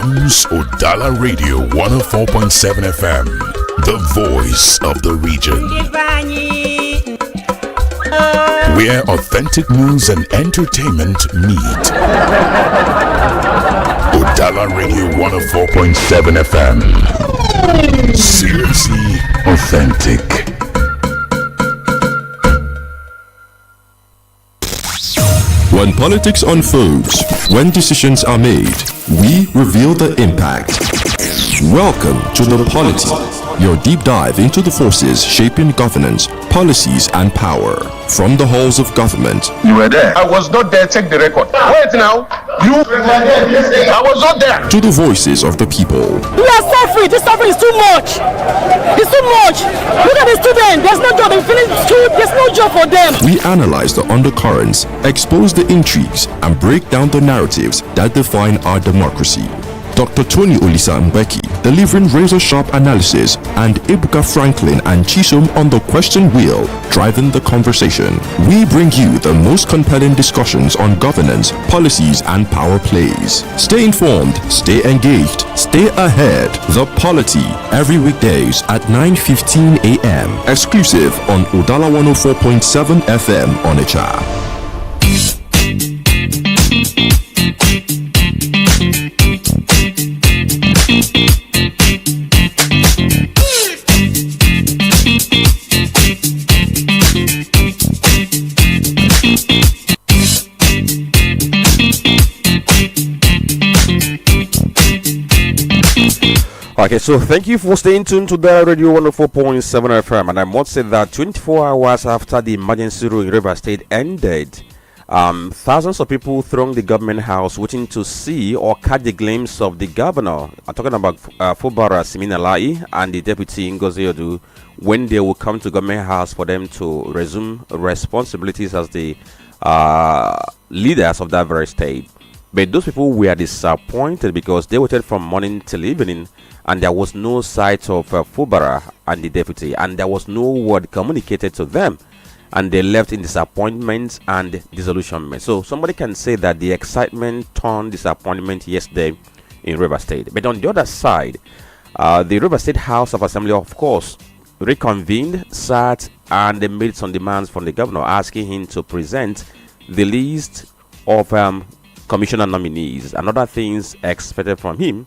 Use Udala Radio 104.7 FM, the voice of the region. Where authentic news and entertainment meet. Udala Radio 104.7 FM. Seriously authentic. When politics unfolds, when decisions are made, we reveal the impact. Welcome to the Polity, your deep dive into the forces shaping governance, policies, and power. From the halls of government. You were there. I was not there. Check the record. Wait now. You were there. I was not there. To the voices of the people. We are suffering. This suffering is too much. It's too much. Look at the students. There's no job. They finish school. There's no job for them. We analyze the undercurrents, expose the intrigues, and break down the narratives that define our democracy. Dr. Olisa Mbeki delivering razor-sharp analysis, and Ebuka Franklin and Chisom on the question wheel, driving the conversation. We bring you the most compelling discussions on governance, policies, and power plays. Stay informed, stay engaged, stay ahead. The Polity, every weekdays at 9:15 a.m. Exclusive on Udala 104.7 FM Onitsha. Okay, so thank you for staying tuned to the Radio 104.7 FM, and I must say that 24 hours after the emergency rule in River State ended, thousands of people thronged the government house waiting to see or catch the glimpse of the governor. I'm talking about Fubara Siminalai and the deputy Ngozi Odu when they will come to government house for them to resume responsibilities as the leaders of that very state. But those people were disappointed because they waited from morning till evening and there was no sight of Fubara and the deputy, and there was no word communicated to them, and they left in disappointment and disillusionment. So somebody can say that the excitement turned disappointment yesterday in River State. But on the other side, the River State House of Assembly, of course, reconvened, sat, and they made some demands from the governor, asking him to present the list of commissioner nominees and other things expected from him.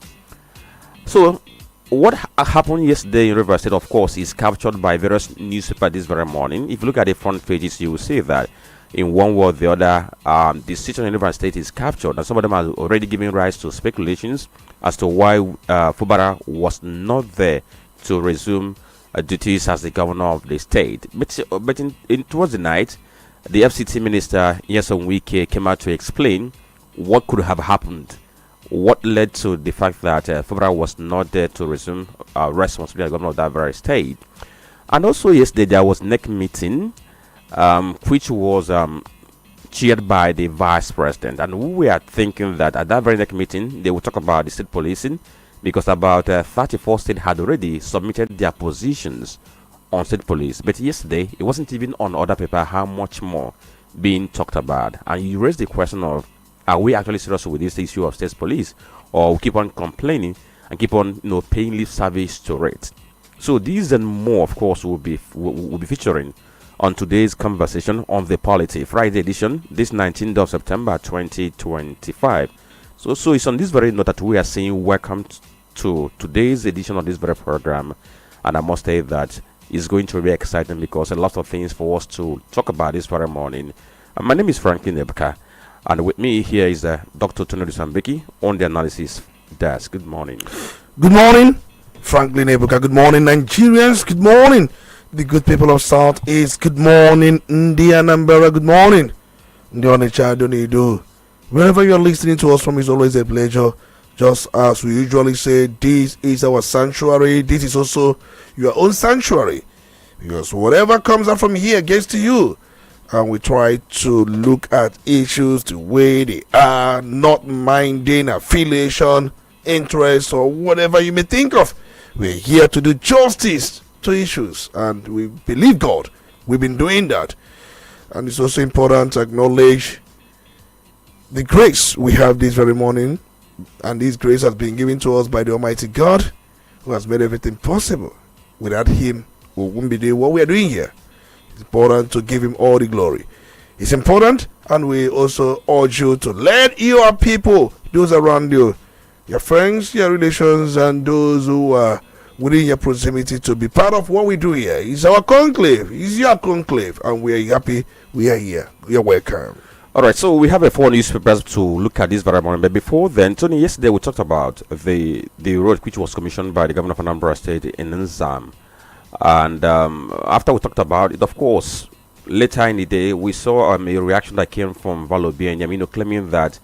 So what happened yesterday in River State, of course, is captured by various newspapers this very morning. If you look at the front pages, you will see that in one way or the other, the situation in River State is captured, and some of them are already giving rise to speculations as to why Fubara was not there to resume duties as the governor of the state. But towards the night, the FCT minister Nyesom Wike came out to explain what could have happened, what led to the fact that Fubara was not there to resume responsibility as governor of that very state. And also yesterday there was NEC meeting, which was chaired by the vice president, and we are thinking that at that very NEC meeting they will talk about the state policing, because about 34 states had already submitted their positions on state police. But yesterday it wasn't even on other paper how much more being talked about, and you raised the question of, are we actually serious with this issue of state police, or we keep on complaining and keep on paying lip service to it? So these and more, of course, will be featuring on today's conversation on the Polity Friday edition, this 19th of September 2025. So it's on this very note that we are saying welcome to today's edition of this very program, and I must say that it's going to be exciting because a lot of things for us to talk about this very morning. My name is Franklin Ebuka, and with me here is Dr. Olisa Mbeki on the analysis desk. Good morning. Good morning, Franklin Ebuka. Good morning, Nigerians. Good morning, the good people of Southeast. Good morning, India Nambera. Good morning, Onitsha. Wherever you're listening to us from, it's always a pleasure. Just as we usually say, this is our sanctuary. This is also your own sanctuary, because whatever comes out from here gets to you. And we try to look at issues the way they are, not minding affiliation, interest, or whatever you may think of. We're here to do justice to issues, and we believe God. We've been doing that. And it's also important to acknowledge the grace we have this very morning And this grace has been given to us by the Almighty God, who has made everything possible. Without Him, we wouldn't be doing what we are doing here. It's important to give Him all the glory. It's important, and we also urge you to let your people, those around you, your friends, your relations, and those who are within your proximity, to be part of what we do here. It's our conclave. It's your conclave, and we are happy we are here. You're welcome. All right, so we have 4 newspapers to look at this very morning. But before then, Tony, yesterday we talked about the road which was commissioned by the governor of Anambra State in Nzam. And after we talked about it, of course, later in the day, we saw a reaction that came from Valobi and Yamino, claiming that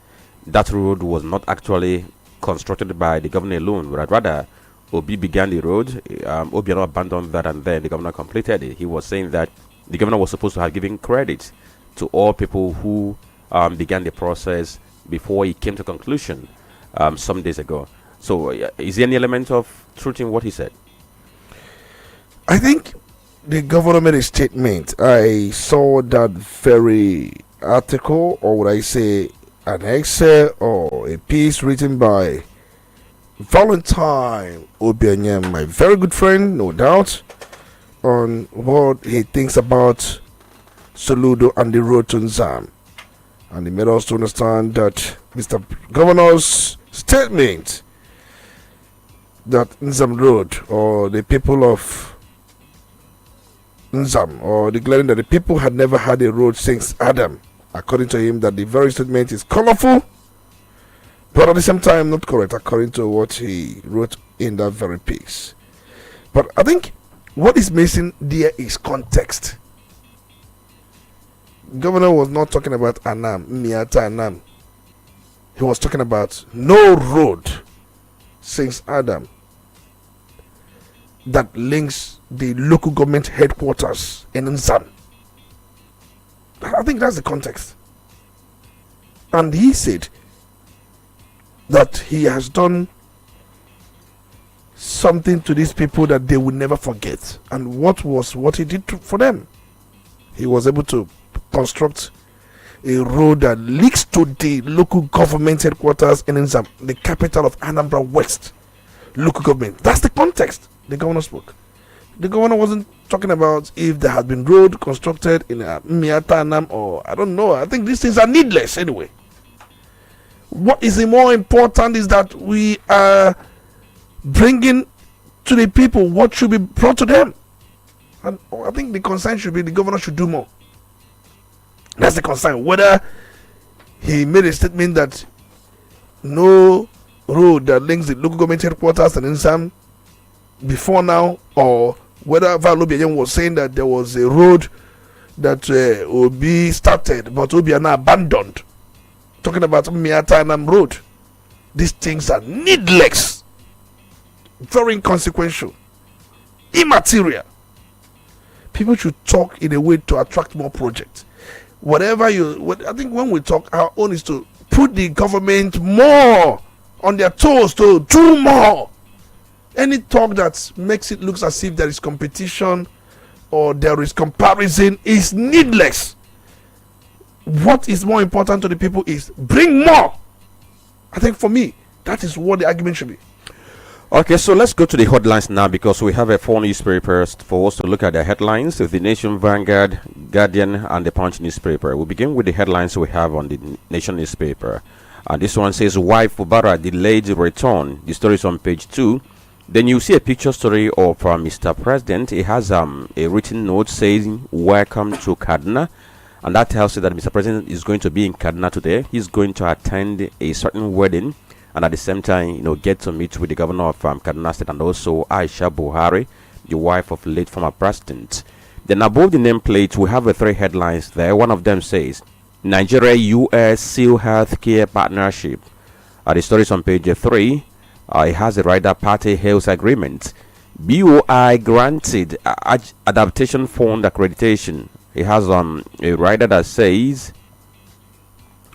that road was not actually constructed by the governor alone, but rather Obi began the road. Obi abandoned that, and then the governor completed it. He was saying that the governor was supposed to have given credit to all people who began the process before it came to conclusion some days ago. So is there any element of truth in what he said? I think the governor made a statement. I saw that very article, or would I say an essay or a piece written by Valentine Obianyam, my very good friend, no doubt, on what he thinks about Soludo and the road to Nzam. And he made us to understand that Mr. Governor's statement that Nzam Road, or the people of Nzam, or declaring that the people had never had a road since Adam, according to him, that the very statement is colorful, but at the same time not correct, according to what he wrote in that very piece. But I think what is missing there is context. Governor was not talking about Anam, Miata Anam. He was talking about no road since Adam that links the local government headquarters in Nzam. I think that's the context. And he said that he has done something to these people that they will never forget. And what he did for them? He was able to construct a road that leads to the local government headquarters in Nzam, the capital of Anambra West local government. That's the context the governor spoke. The governor wasn't talking about if there had been road constructed in Miata Anam, or I don't know. I think these things are needless anyway. What is more important is that we are bringing to the people what should be brought to them. And I think the concern should be the governor should do more. That's the concern. Whether he made a statement that no road that links the local government headquarters and Nzam before now, or whether Valobi was saying that there was a road that will be started but will be now abandoned. Talking about Miata Anam Road. These things are needless, very inconsequential, immaterial. People should talk in a way to attract more projects. I think when we talk, our own is to put the government more on their toes to do more. Any talk that makes it look as if there is competition or there is comparison is needless. What is more important to the people is bring more. I think for me, that is what the argument should be. Okay, so let's go to the headlines now, because we have 4 newspapers for us to look at the headlines: The Nation, Vanguard, Guardian, and the Punch newspaper. We'll begin with the headlines we have on the Nation newspaper. And this one says, "Why Fubara delayed return." The story is on page 2. Then you see a picture story of Mr. President. He has a written note saying, "Welcome to Kaduna." And that tells you that Mr. President is going to be in Kaduna today. He's going to attend a certain wedding, and at the same time, get to meet with the governor of Kaduna State, and also Aisha Buhari, the wife of late former president. Then above the nameplate, we have 3 headlines there. One of them says, "Nigeria-US seal healthcare partnership." The story is on page 3. It has a rider party health agreement. BOI granted adaptation fund accreditation. It has a rider that says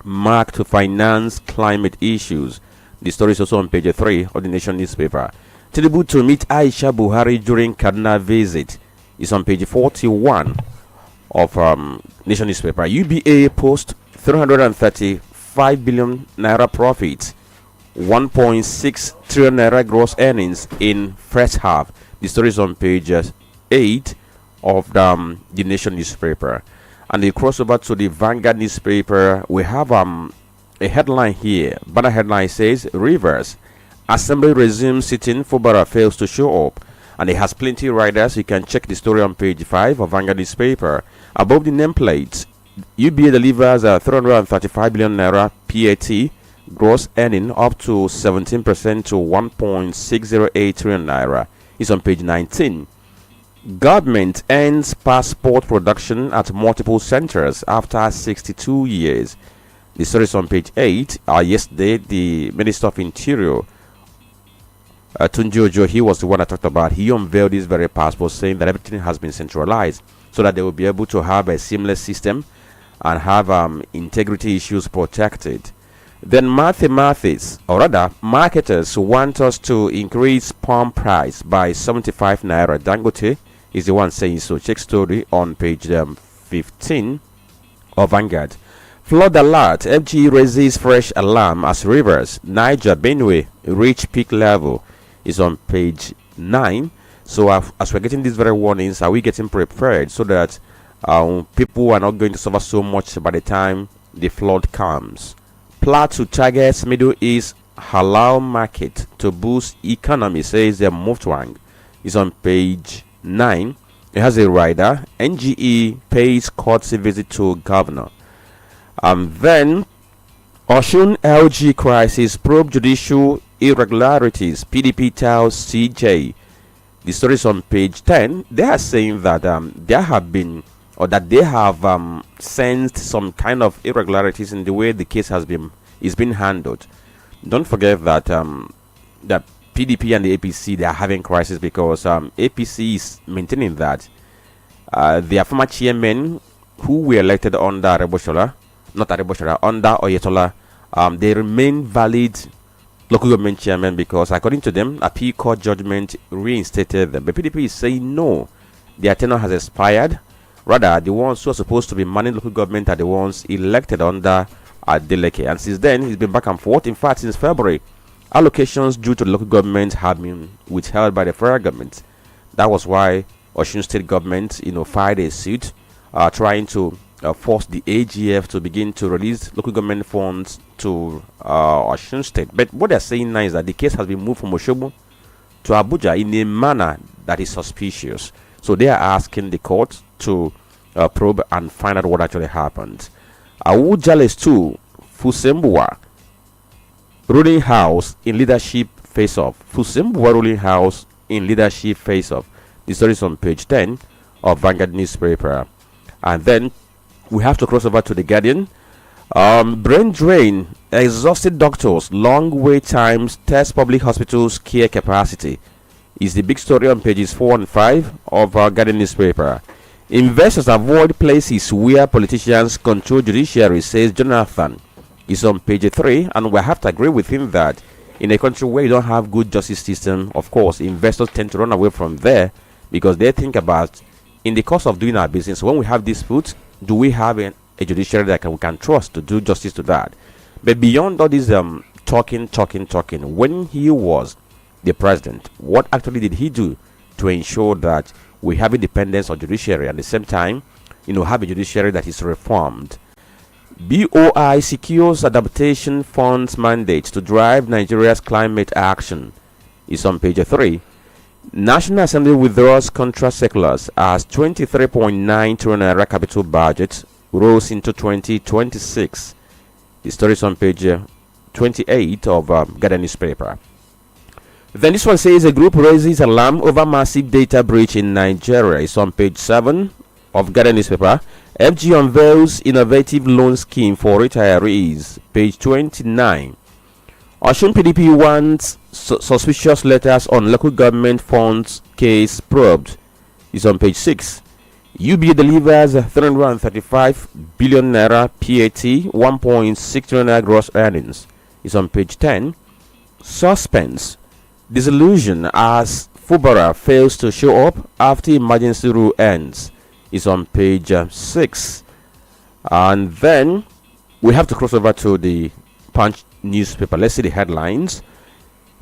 mark to finance climate issues. The story is also on page 3 of the Nation newspaper. Tinubu to meet Aisha Buhari during Kaduna visit is on page 41 of Nation newspaper. UBA post 335 billion naira profit 1.6 trillion naira gross earnings in first half. The story is on page 8 of the Nation newspaper. And we cross over to the Vanguard newspaper. We have a headline here. Banner headline says, Rivers Assembly resumes sitting, Fubara fails to show up. And it has plenty of riders. You can check the story on page 5 of Vanguard newspaper. Above the nameplate, UBA delivers 335 billion naira PAT gross earning up to 17% to 1.608 trillion naira. It's on page 19. Government ends passport production at multiple centers after 62 years. The story is on page 8. Yesterday, the Minister of Interior, Tunji Ojo, he was the one I talked about. He unveiled this very passport, saying that everything has been centralized so that they will be able to have a seamless system and have integrity issues protected. Then marketers want us to increase palm price by 75 naira. Dangote is the one saying so. Check story on page 15 of Vanguard. Flood alert. FG raises fresh alarm as rivers Niger, Benue reach peak level. Is on page 9. So as we're getting these very warnings, are we getting prepared so that people are not going to suffer so much by the time the flood comes? Plateau targets Middle East halal market to boost economy, says the Muftwang. Is on page 9. It has a rider. NGE pays courtesy visit to governor. Then Oshun LG crisis probe judicial irregularities. PDP tells CJ. The story is on page 10. They are saying that there have been, or that they have sensed some kind of irregularities in the way the case is being handled. Don't forget that that PDP and the APC, they are having crisis because APC is maintaining that their former chairmen who were elected under under Oyetola, they remain valid local government chairman because according to them, appeal court judgment reinstated them. But PDP is saying no, their tenure has expired. Rather, the ones who are supposed to be managing local government are the ones elected under Adeleke. And since then, he's been back and forth. In fact, since February, allocations due to the local government have been withheld by the federal government. That was why Osun State government, filed a suit trying to force the AGF to begin to release local government funds to Osun State. But what they're saying now is that the case has been moved from Osogbo to Abuja in a manner that is suspicious. So they are asking the court to probe and find out what actually happened. Awujales 2, Fusembuwa ruling house in leadership face-off. Fusembuwa ruling house in leadership face-off. The story is on page 10 of Vanguard newspaper. And then we have to cross over to the Guardian. Brain drain, exhausted doctors, long wait times, test public hospitals care capacity is the big story on pages 4 and 5 of our Guardian newspaper. Investors avoid places where politicians control judiciary, says Jonathan. Is on page 3, and we have to agree with him that in a country where you don't have good justice system, of course, investors tend to run away from there because they think about, in the course of doing our business, when we have disputes, do we have a judiciary that we can trust to do justice to that? But beyond all this talking, when he was the president, what actually did he do to ensure that we have independence of judiciary and at the same time, have a judiciary that is reformed? BOI secures adaptation funds mandate to drive Nigeria's climate action. Is on page 3. National Assembly withdraws contract circulars as 23.9 trillion naira capital budget rose into 2026. The story is on page 28 of Guardian newspaper. Then this one says a group raises alarm over massive data breach in Nigeria. It's on page 7 of Guardian newspaper. FG unveils innovative loan scheme for retirees. Page 29. Osun PDP wants suspicious letters on local government funds case probed. Is on page 6. UBA delivers 335 billion naira PAT, 1.6 trillion naira gross earnings. Is on page 10. Suspense. Disillusion as Fubara fails to show up after emergency rule ends. Is on page 6. And then we have to cross over to the Punch newspaper. Let's see the headlines.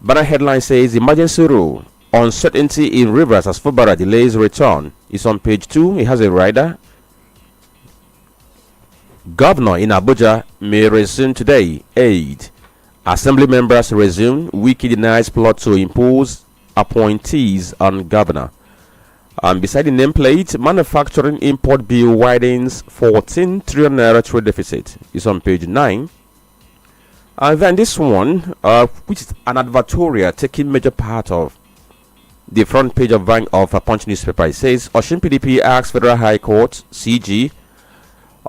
Banner headline says emergency rule. Uncertainty in Rivers as Fubara delays return. It's on page 2. It has a rider. Governor in Abuja may resume today. Aid. Assembly members resume. Wiki denies plot to impose appointees on governor. And beside the nameplate, manufacturing import bill widens 14 trillion naira trade deficit. It's on page 9. And then this one, which is an advertorial taking major part of the front page of a Punch newspaper. It says Osun PDP asks Federal High Court CG.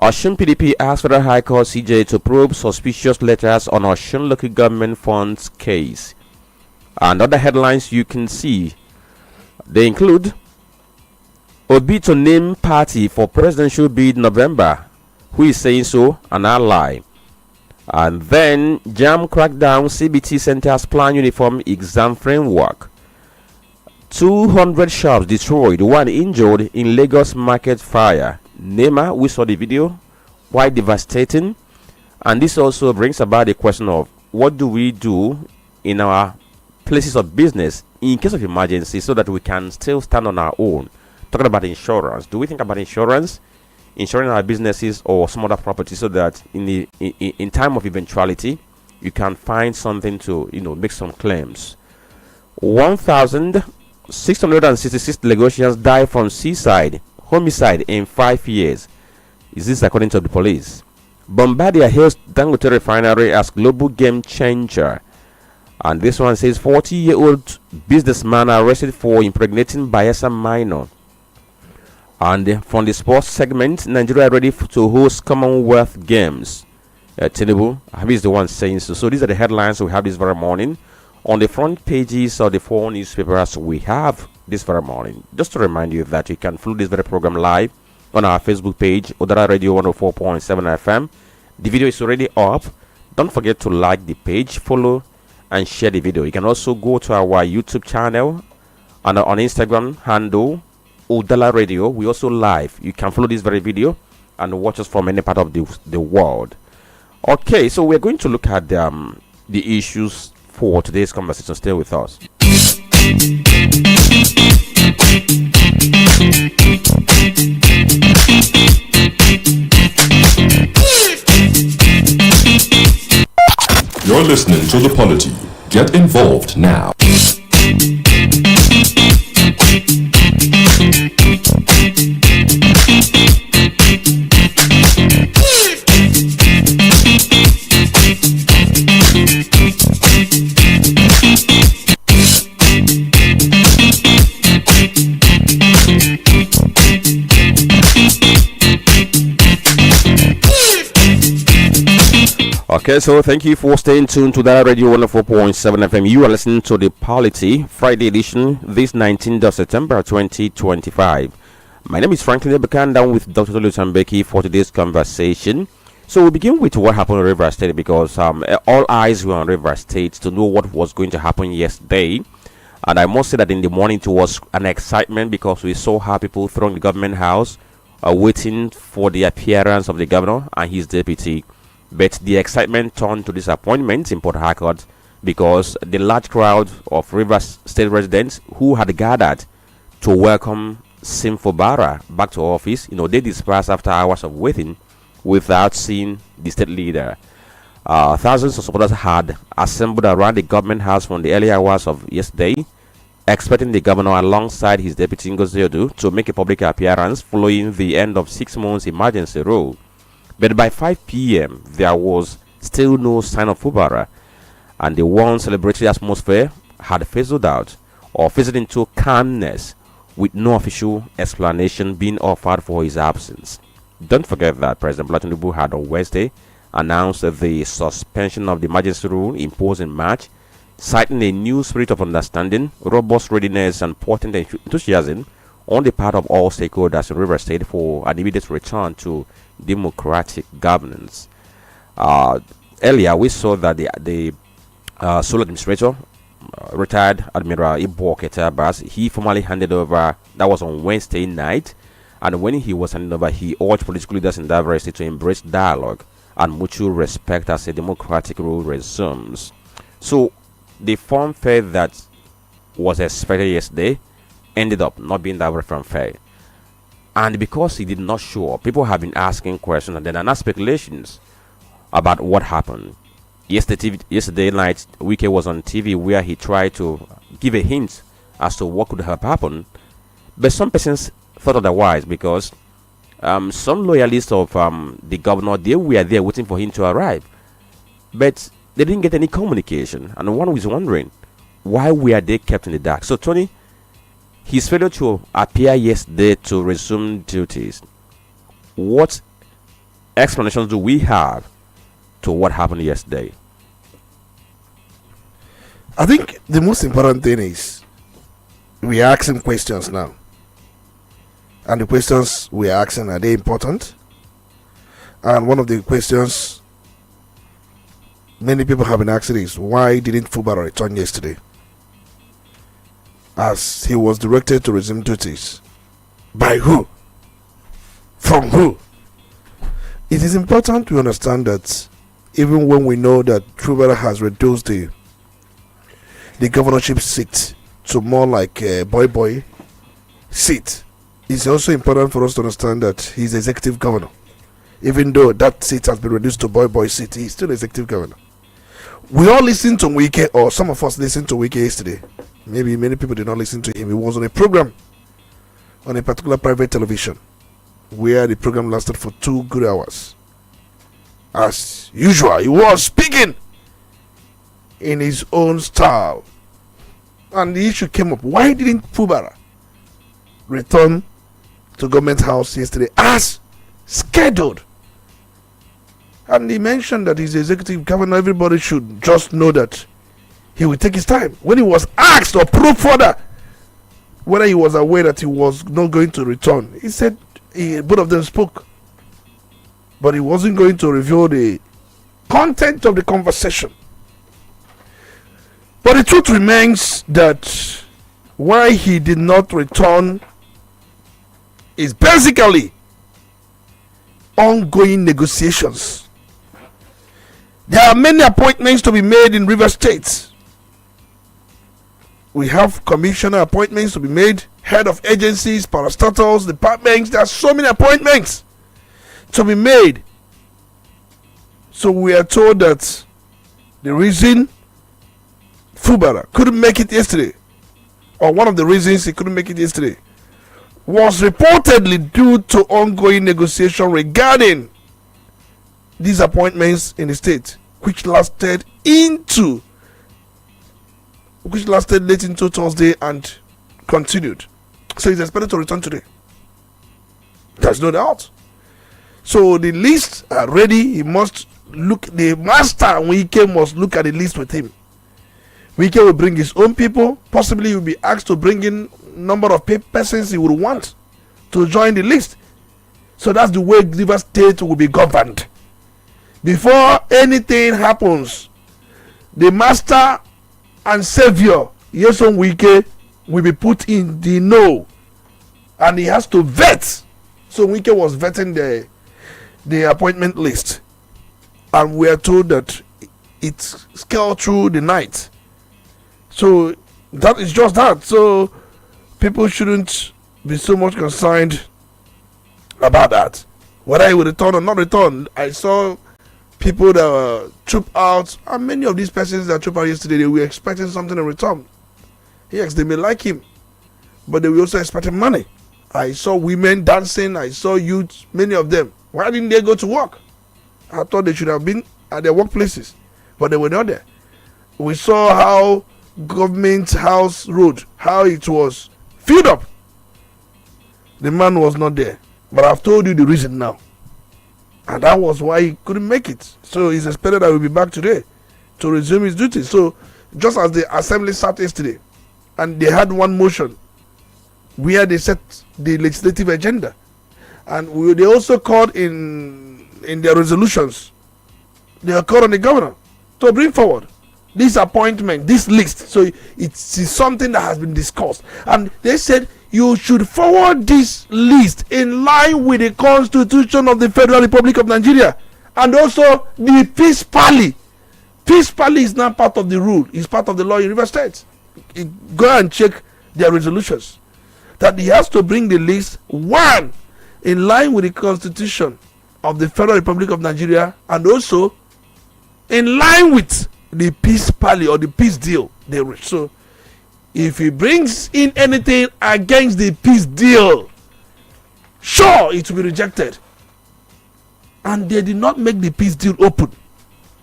Osun PDP asks Federal High Court CJ to probe suspicious letters on Osun local government funds case. And other headlines you can see, they include Obi to name party for presidential bid November. Who is saying so? An ally. And then JAM crackdown, CBT centers plan uniform exam framework. 200 shops destroyed, 1 injured in Lagos market fire. Nema, we saw the video, quite devastating. And this also brings about the question of what do we do in our places of business in case of emergency so that we can still stand on our own. Talking about insurance, do we think about insurance, insuring our businesses or some other property so that in time of eventuality you can find something to make some claims? 1,666 Lagosians die from seaside homicide in 5 years. Is this according to the police? Bombardier hails Dangote refinery as global game changer. And this one says 40-year-old businessman arrested for impregnating Bayelsa minor. And from the sports segment, Nigeria ready to host Commonwealth Games. Tinubu, is the one saying so. So these are the headlines we have this very morning on the front pages of the 4 newspapers we have this very morning. Just to remind you that you can follow this very program live on our Facebook page, Udala Radio 104.7 FM. The video is already up. Don't forget to like the page, follow, and share the video. You can also go to our YouTube channel and on Instagram handle Udala Radio. We also live. You can follow this very video and watch us from any part of the world. Okay, so we're going to look at the issues for today's conversation. Stay with us. You're listening to the Polity. Get involved now. Okay, so thank you for staying tuned to that Radio 104.7 FM. You are listening to the Polity Friday edition, this 19th of September 2025. My name is Franklin and I'm down with Dr. Olisa Mbeki for today's conversation. So we begin with what happened in Rivers State because all eyes were on Rivers State to know what was going to happen yesterday. And I must say that in the morning it was an excitement because we saw how people thronged the government house waiting for the appearance of the governor and his deputy. But the excitement turned to disappointment in Port Harcourt because the large crowd of Rivers State residents who had gathered to welcome Simfobara back to office, they dispersed after hours of waiting without seeing the state leader. Thousands of supporters had assembled around the government house from the early hours of yesterday, expecting the governor alongside his deputy Ngozi Odu to make a public appearance following the end of 6 months emergency rule. But by 5 p.m., there was still no sign of Fubara, and the once celebratory atmosphere had fizzled out or fizzled into calmness with no official explanation being offered for his absence. Don't forget that President Bola Tinubu had on Wednesday announced the suspension of the emergency rule imposed in March, citing a new spirit of understanding, robust readiness, and potent enthusiasm on the part of all stakeholders in Rivers State for an immediate return to democratic governance. Earlier, we saw that the sole administrator, retired Admiral Ebuka Franklin, he formally handed over. That was on Wednesday night, and when he was handed over, he urged political leaders in Rivers State to embrace dialogue and mutual respect as a democratic rule resumes. So the fanfare that was expected yesterday ended up not being that very fanfare. And because he did not show up, people have been asking questions and then are speculations about what happened. Yesterday night, Wike was on TV where he tried to give a hint as to what could have happened. But some persons thought otherwise because some loyalists of the governor, they were there waiting for him to arrive. But they didn't get any communication. And one was wondering, why were they kept in the dark? So, Tony, his failure to appear yesterday to resume duties, what explanations do we have to what happened yesterday? I think the most important thing is we are asking questions now. And the questions we are asking, are they important? And one of the questions many people have been asking is, why didn't Fubara return yesterday? As he was directed to resume duties. By who? From who? It is important to understand that even when we know that Fubara has reduced the governorship seat to more like a boy seat, it's also important for us to understand that he's executive governor. Even though that seat has been reduced to boy seat, he's still executive governor. We all listened to Wike, or some of us listened to Wike yesterday. Maybe many people did not listen to him. He was on a program on a particular private television where the program lasted for 2 good hours. As usual, he was speaking in his own style. And the issue came up. Why didn't Fubara return to government house yesterday as scheduled? And he mentioned that he's executive governor. Everybody should just know that he will take his time. When he was asked or probed further whether he was aware that he was not going to return, he said both of them spoke, but he wasn't going to reveal the content of the conversation. But the truth remains that why he did not return is basically ongoing negotiations. There are many appointments to be made in River State. We have commissioner appointments to be made, head of agencies, parastatals, departments. There are so many appointments to be made. So we are told that the reason Fubara couldn't make it yesterday, or one of the reasons he couldn't make it yesterday, was reportedly due to ongoing negotiation regarding these appointments in the state, which lasted late into Thursday and continued. So he's expected to return today. There's no doubt. So the lists are ready. He must look. The master Wike must look at the list with him. Wike will bring his own people. Possibly he will be asked to bring in number of persons he would want to join the list. So that's the way River State will be governed. Before anything happens, the master and savior Nyesom Wike will be put in the know, and he has to vet. So Wike was vetting the appointment list, and we are told that it's scaled through the night. So that is just that. So people shouldn't be so much concerned about that, whether he will return or not return. I saw people that were trooped out, and many of these persons that trooped out yesterday, they were expecting something in return. Yes, they may like him, but they were also expecting money. I saw women dancing, I saw youth, many of them. Why didn't they go to work? I thought they should have been at their workplaces, but they were not there. We saw how Government House Road, how it was filled up. The man was not there, but I've told you the reason now. And that was why he couldn't make it. So he's expected that he'll be back today to resume his duties. So just as the assembly sat yesterday, and they had one motion where they set the legislative agenda, and they also called in their resolutions, they are called on the governor to bring forward this appointment, this list. So it's something that has been discussed, and they said you should forward this list in line with the Constitution of the Federal Republic of Nigeria and also the peace pally. Peace pally is now part of the rule. It's part of the law in River State. Go and check their resolutions. That he has to bring the list, one, in line with the Constitution of the Federal Republic of Nigeria, and also in line with the peace pally or the peace deal they reached. So if he brings in anything against the peace deal, sure, it will be rejected. And they did not make the peace deal open,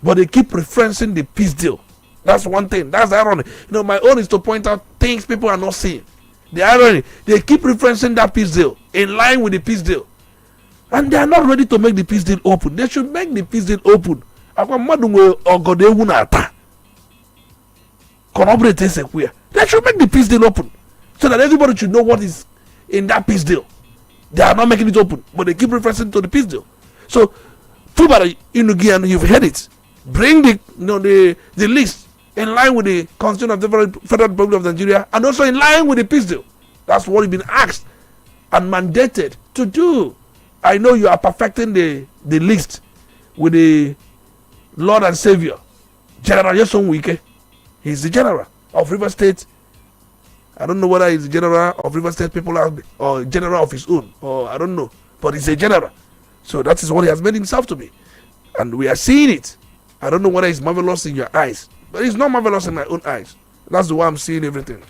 but they keep referencing the peace deal. That's one thing. That's the irony. My own is to point out things people are not seeing. The irony, they keep referencing that peace deal in line with the peace deal, and they are not ready to make the peace deal open. They should make the peace deal open. They should make the peace deal open so that everybody should know what is in that peace deal. They are not making it open, but they keep referencing to the peace deal. So, Fubara Inugian, you've heard it. Bring the list in line with the Constitution of the Federal Republic of Nigeria, and also in line with the peace deal. That's what you've been asked and mandated to do. I know you are perfecting the list with the Lord and Savior, General Nyesom Wike. He's the general of River State. I don't know whether he's the general of River State people or general of his own, or I don't know, but he's a general. So that is what he has made himself to be, and we are seeing it. I don't know whether it's marvelous in your eyes, but it's not marvelous in my own eyes. That's the way I'm seeing everything.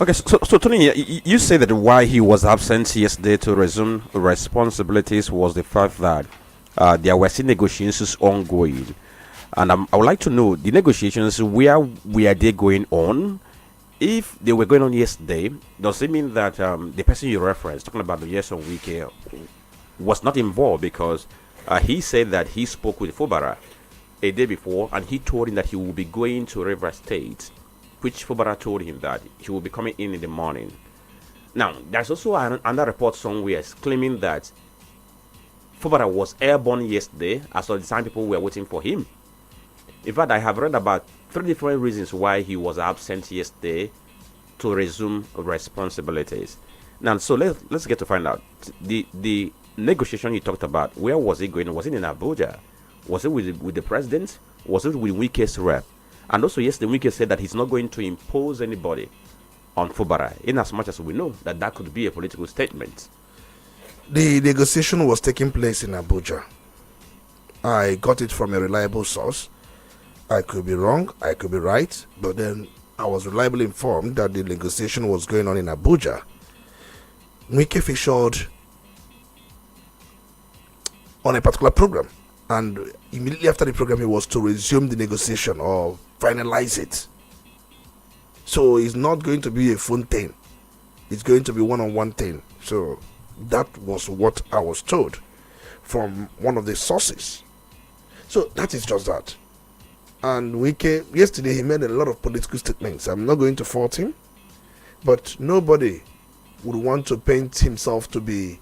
Okay, so Tony, you say that why he was absent yesterday to resume responsibilities was the fact that there were still negotiations ongoing, and I would like to know the negotiations, where were they going on? If they were going on yesterday, does it mean that the person you referenced, talking about the Nyesom Wike, was not involved? Because he said that he spoke with Fubara a day before, and he told him that he will be going to River State, which Fubara told him that he will be coming in the morning. Now, there's also another report somewhere claiming that Fubara was airborne yesterday, as all the time people were waiting for him. In fact, I have read about 3 different reasons why he was absent yesterday to resume responsibilities. Now, so let's get to find out the negotiation you talked about. Where was it going? Was it in Abuja? Was it with the president? Was it with Wike's rep? And also, yesterday, Wike said that he's not going to impose anybody on Fubara, in as much as we know that could be a political statement. The negotiation was taking place in Abuja. I got it from a reliable source. I could be wrong, I could be right, but then I was reliably informed that the negotiation was going on in Abuja. Wike featured on a particular program, and immediately after the program, he was to resume the negotiation or finalize it. So it's not going to be a phone thing, it's going to be one-on-one thing. So that was what I was told from one of the sources. So that is just that. And Wike, yesterday, he made a lot of political statements. I'm not going to fault him, but nobody would want to paint himself to be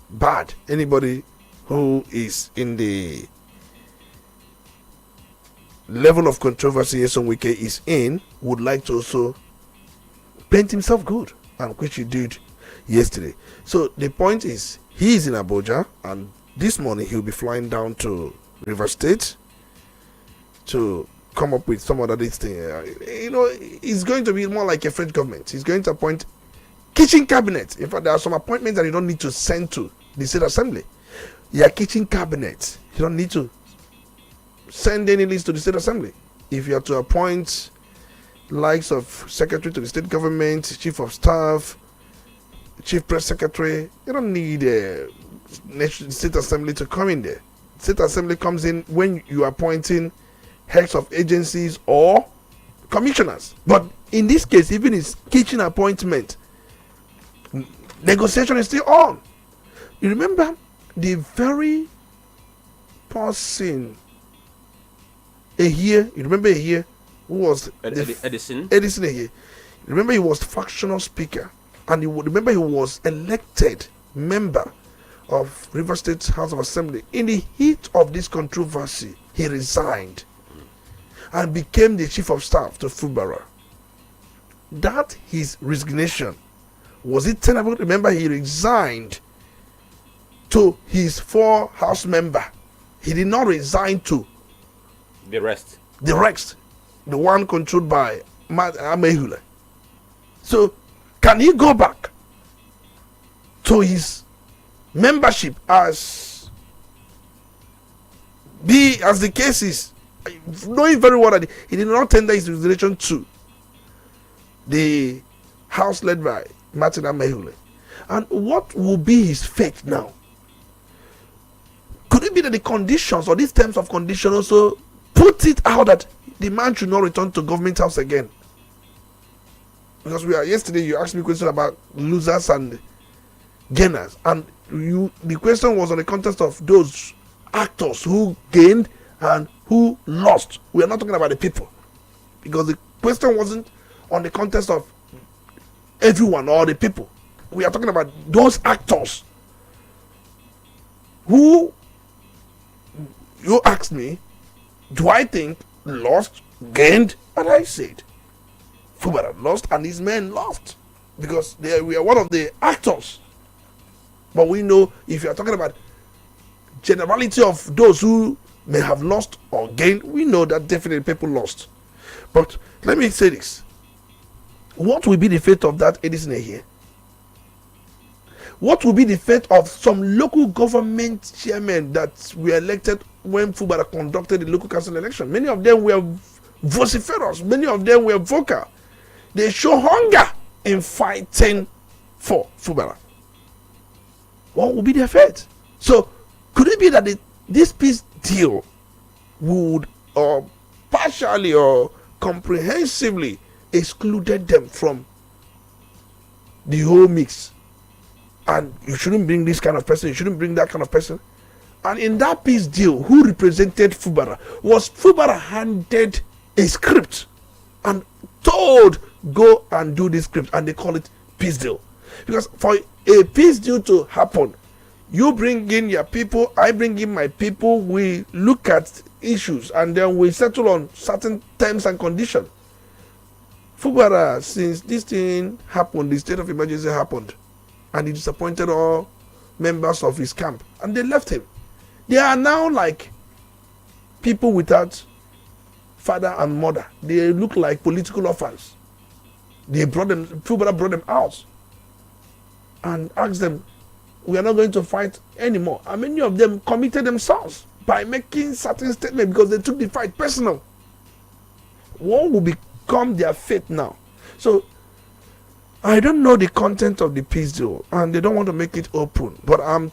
bad. Anybody who is in the level of controversy Nyesom Wike is in would like to also paint himself good, and which he did yesterday. So the point is, he is in Abuja, and this morning he'll be flying down to River State to come up with some other thing. It's going to be more like a French government. He's going to appoint kitchen cabinet. In fact, there are some appointments that you don't need to send to the state assembly. Your kitchen cabinet, you don't need to send any list to the state assembly. If you are to appoint likes of secretary to the state government, chief of staff, chief press secretary, you don't need a state assembly to come in there. State assembly comes in when you are appointing heads of agencies or commissioners. But in this case, even his kitchen appointment, negotiation is still on. You remember the very person you remember who was Edison Ehie. You remember he was factional speaker, and he was elected member of River State House of Assembly. In the heat of this controversy, he resigned and became the chief of staff to Fubara. That his resignation, was it tenable? Remember, he resigned to his 4 house member. he did not resign to The rest. the one controlled by Amehule. So, can he go back to his membership as the case is, knowing very well that he did not tender his resignation to the house led by Martin Amehule? And what will be his fate now? Could it be that the conditions or these terms of condition also put it out that the man should not return to government house again? Because yesterday you asked me a question about losers and gainers, and the question was on the context of those actors who gained and who lost. We are not talking about the people, because the question wasn't on the context of everyone or the people. We are talking about those actors who, you asked me, do I think lost, gained? And I said Fubara lost and his men lost, because we are one of the actors. But we know, if you are talking about generality of those who may have lost or gained, we know that definitely people lost. But let me say this: what will be the fate of that Edison here? What will be the fate of some local government chairmen that were elected when Fubara conducted the local council election? Many of them were vociferous, many of them were vocal. They show hunger in fighting for Fubara. What will be their fate? So, could it be that this peace deal would partially or comprehensively excluded them from the whole mix? And you shouldn't bring this kind of person, you shouldn't bring that kind of person. And in that peace deal, who represented Fubara? Was Fubara handed a script and told, go and do this script, and they call it peace deal? Because for a peace deal to happen, you bring in your people, I bring in my people, we look at issues, and then we settle on certain terms and conditions. Fubara, since this thing happened, the state of emergency happened, and he disappointed all members of his camp, and they left him. They are now like people without father and mother. They look like political orphans. Fubara brought them out and asked them, we are not going to fight anymore. And many of them committed themselves by making certain statements because they took the fight personal. What will become their fate now? So, I don't know the content of the peace deal, and they don't want to make it open. But I'm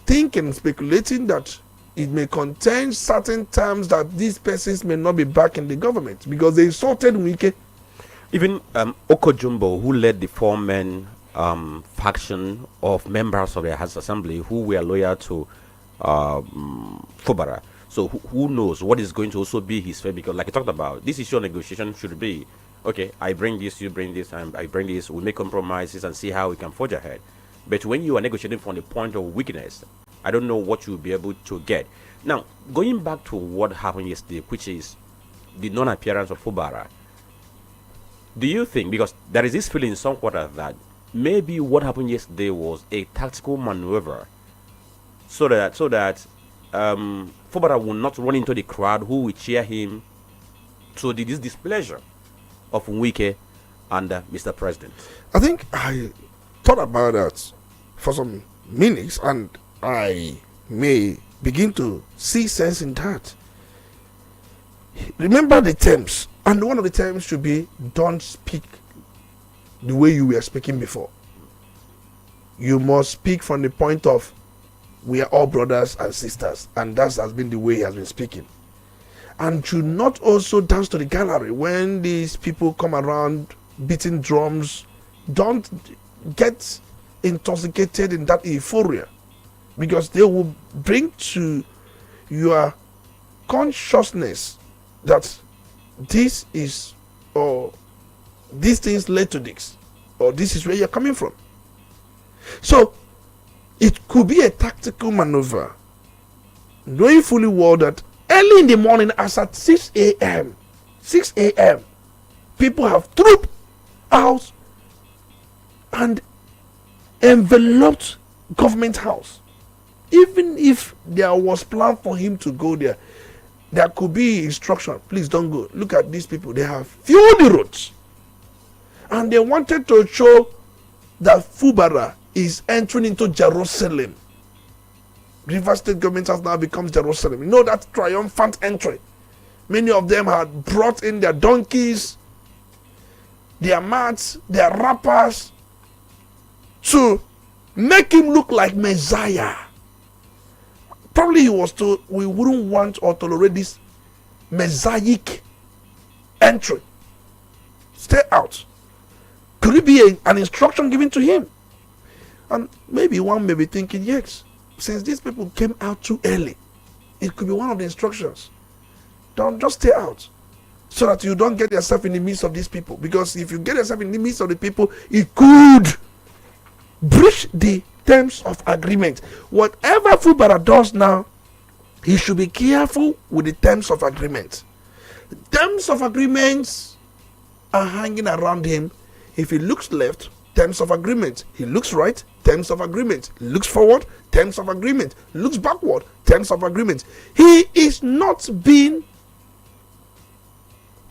speculating that it may contain certain terms that these persons may not be back in the government because they insulted Wike. Even Okojumbo, who led the four-men faction of members of the House Assembly who were loyal to Fubara. So who knows what is going to also be his fate? Because like I talked about, this issue of negotiation should be, okay, I bring this, you bring this, and I bring this, we make compromises and see how we can forge ahead. But when you are negotiating from the point of weakness, I don't know what you'll be able to get. Now, going back to what happened yesterday, which is the non-appearance of Fubara, do you think, because there is this feeling somewhat that maybe what happened yesterday was a tactical maneuver so that Fubara will not run into the crowd who will cheer him to this displeasure of Wike and Mr. President? I think I thought about that for some minutes, and I may begin to see sense in that. Remember the terms, and one of the terms should be, don't speak the way you were speaking before. You must speak from the point of, we are all brothers and sisters, and that has been the way he has been speaking. And should not also dance to the gallery when these people come around beating drums. Don't get intoxicated in that euphoria, because they will bring to your consciousness that this is, or these things led to this, or this is where you're coming from. So it could be a tactical maneuver, knowing fully well that early in the morning, as at 6 a.m., people have trooped out and enveloped government house even if there was plan for him to go there, there could be instruction. Please don't go. Look at these people. They have filled the roads. And they wanted to show that Fubara is entering into Jerusalem. River State government has now become Jerusalem. You know that triumphant entry. Many of them had brought in their donkeys, their mats, their wrappers to make him look like Messiah. Probably he was told we wouldn't want or tolerate this messianic entry. Stay out. Could it be an instruction given to him? And maybe one may be thinking, yes, since these people came out too early, it could be one of the instructions. Don't just stay out so that you don't get yourself in the midst of these people. Because if you get yourself in the midst of the people, it could breach the terms of agreement. Whatever Fubara does now, he should be careful with the terms of agreement. The terms of agreements are hanging around him. If he looks left, terms of agreement. He looks right, terms of agreement. Looks forward, terms of agreement. Looks backward, terms of agreement. He is not being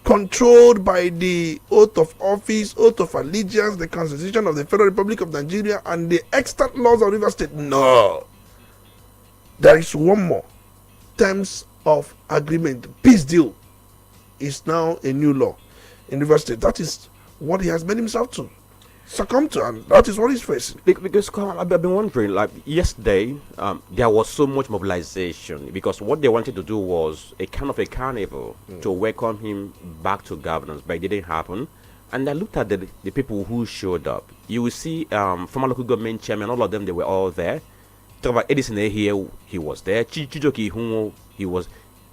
controlled by the oath of office, oath of allegiance, the Constitution of the Federal Republic of Nigeria, and the extant laws of River State. No. There is one more. Terms of agreement. Peace deal is now a new law in River State. That is what he has made himself to succumb to, and that is what he's facing. Because I've been wondering, like yesterday, there was so much mobilization because what they wanted to do was a kind of a carnival to welcome him back to governance, but it didn't happen. And I looked at the people who showed up. You will see former local government chairman, all of them, they were all there. Talk about Edison here, he was there. Chijoki Hunwo, he was.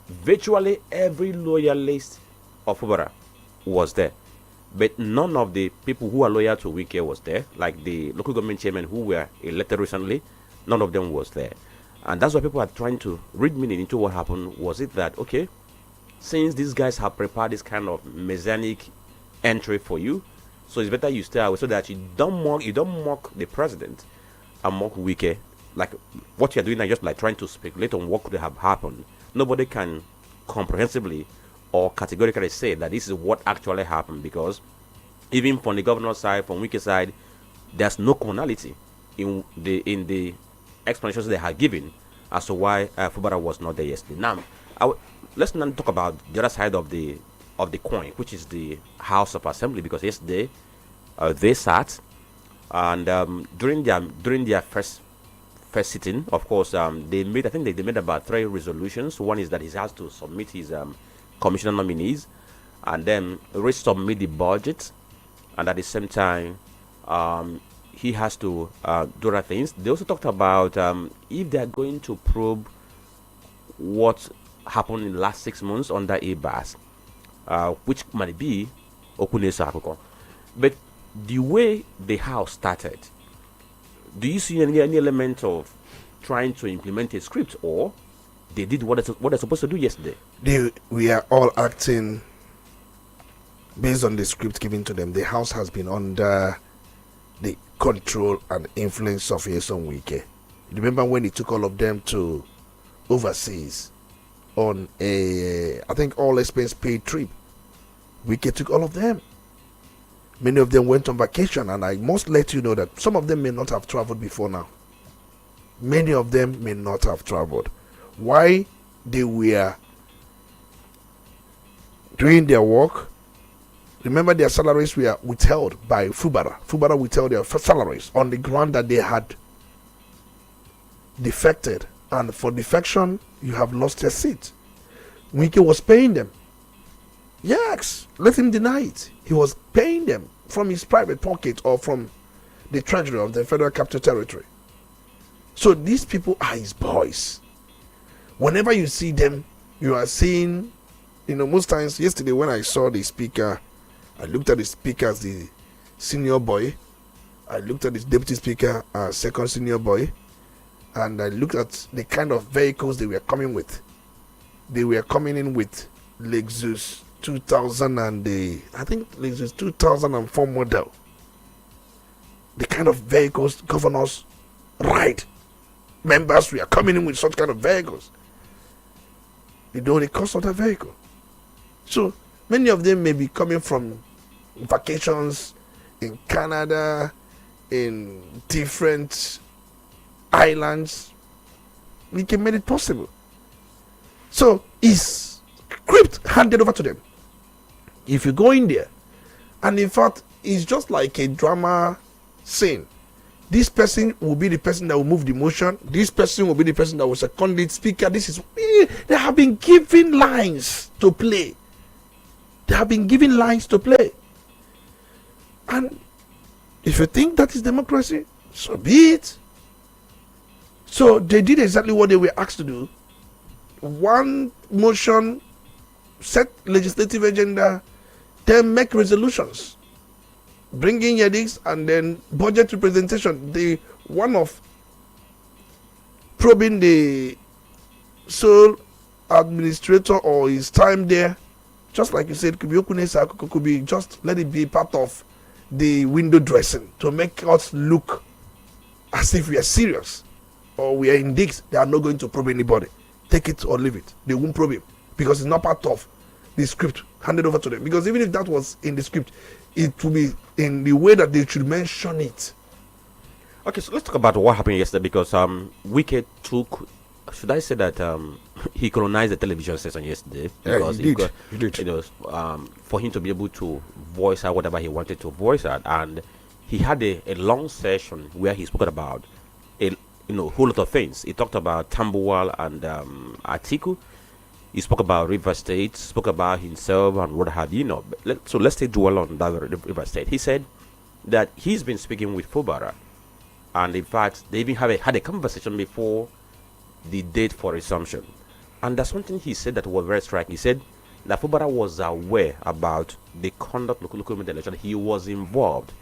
Virtually every loyalist of Ubara was there. But none of the people who are loyal to Wike was there, like the local government chairman who were elected recently. None of them was there. And that's why people are trying to read meaning into what happened. Was it that, okay, since these guys have prepared this kind of messianic entry for you, so it's better you stay away so that you don't mock the president and mock Wike. Like what you're doing now, just like trying to speculate on what could have happened. Nobody can comprehensively or categorically say that this is what actually happened, because even from the governor's side, from Wike's side, there's no commonality in the explanations they had given as to why Fubara was not there yesterday. Now, let's not talk about the other side of the coin, which is the House of Assembly, because yesterday they sat and during their first sitting, of course, they made about 3 resolutions. One is that he has to submit his commissioner nominees, and then resubmit the budget, and at the same time he has to do other things. They also talked about if they are going to probe what happened in the last 6 months under ABAS, which might be Okunesa Akoko. But the way the house started, do you see any element of trying to implement a script, or they did what they're supposed to do yesterday? We are all acting based on the script given to them. The house has been under the control and influence of Nyesom Wike. Remember when he took all of them to overseas on a, I think, all expense paid trip? Wike took all of them. Many of them went on vacation, and I must let you know that some of them may not have traveled before now. Many of them may not have traveled. Why? They were doing their work. Remember, their salaries were withheld by Fubara. Fubara withheld their salaries on the ground that they had defected, and for defection you have lost your seat. Wike was paying them. Yes, let him deny it. He was paying them from his private pocket or from the treasury of the Federal Capital Territory. So these people are his boys. Whenever you see them, you are seeing, most times. Yesterday when I saw the speaker, I looked at the speaker as the senior boy. I looked at the deputy speaker as second senior boy. And I looked at the kind of vehicles they were coming with. They were coming in with Lexus 2000 and I think Lexus 2004 model. The kind of vehicles governors ride. members were coming in with such kind of vehicles. They know the cost of that vehicle. So many of them may be coming from vacations in Canada, in different islands. We can make it possible. So is script handed over to them. If you go in there, and in fact, it's just like a drama scene. This person will be the person that will move the motion. This person will be the person that will second the speaker. They have been given lines to play. They have been given lines to play. And if you think that is democracy, so be it. So they did exactly what they were asked to do. One motion, set legislative agenda, then make resolutions. Bring in edicts and then budget representation. The one of probing the sole administrator or his time there, just like you said, could be just let it be part of the window dressing to make us look as if we are serious or we are in digs. They are not going to probe anybody. Take it or leave it. They won't probe him because it's not part of the script handed over to them. Because even if that was in the script, it will be in the way that they should mention it. Okay, so let's talk about what happened yesterday, because Wike took, should I say that he colonized the television station yesterday, because he did. It was for him to be able to voice out whatever he wanted to voice out, and he had a long session where he spoke about a whole lot of things. He talked about Tambuwal and Atiku. He spoke about River State, spoke about himself and what have you. So let's take dwell on that River State. He said that he's been speaking with Fubara, and in fact, they even had a conversation before the date for resumption. And there's something he said that was very striking. He said that Fubara was aware about the conduct of local government election. He was involved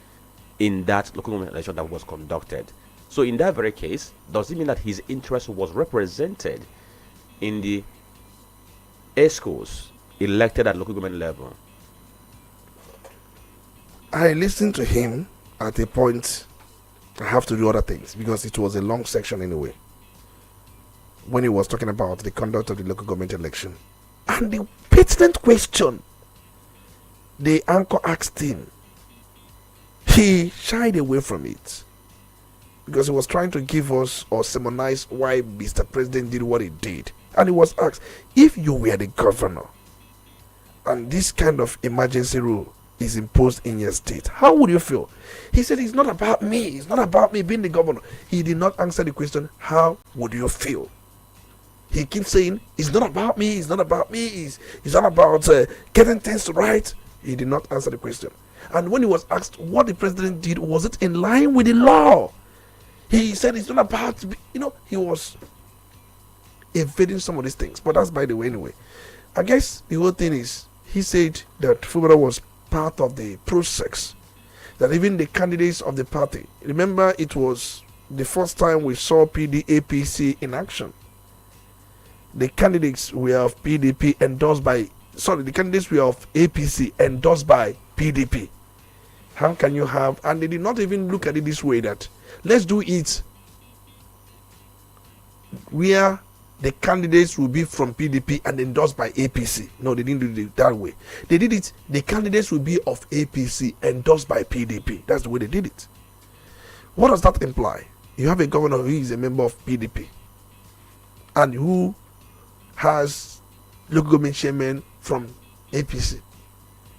in that local government election that was conducted. So in that very case, does it mean that his interest was represented in the ESCOs elected at local government level? I listened to him at a point. I have to do other things because it was a long section anyway. When he was talking about the conduct of the local government election and the pertinent question the anchor asked him, he shied away from it because he was trying to give us or sermonize why Mr. President did what he did. And he was asked, if you were the governor and this kind of emergency rule is imposed in your state, how would you feel? He said, it's not about me. It's not about me being the governor. He did not answer the question, how would you feel? He keeps saying, it's not about me. It's not about me. It's not about getting things right. He did not answer the question. And when he was asked what the president did, was it in line with the law? He said, it's not about, he was evading some of these things. But that's by the way anyway. I guess the whole thing is, he said that Fubara was part of the process, that even the candidates of the party, remember it was the first time we saw APC in action. The candidates were of PDP endorsed by, the candidates were of APC endorsed by PDP. How can you have, and they did not even look at it this way, that let's do it where the candidates will be from PDP and endorsed by APC. No, they didn't do it that way. They did it, the candidates will be of APC endorsed by PDP. That's the way they did it. What does that imply? You have a governor who is a member of PDP and who has local government chairman from APC.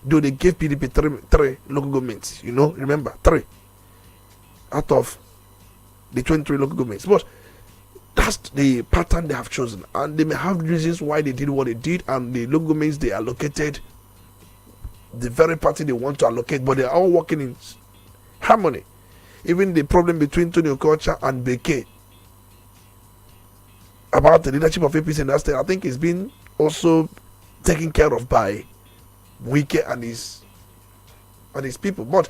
Though they gave PDP three local governments, remember, 3 out of the 23 local governments. But that's the pattern they have chosen, and they may have reasons why they did what they did, and the local governments they allocated the very party they want to allocate, but they are all working in harmony. Even the problem between Tony Okocha and Mbeki about the leadership of APC in that state, I think is being also taken care of by Wike and his people. But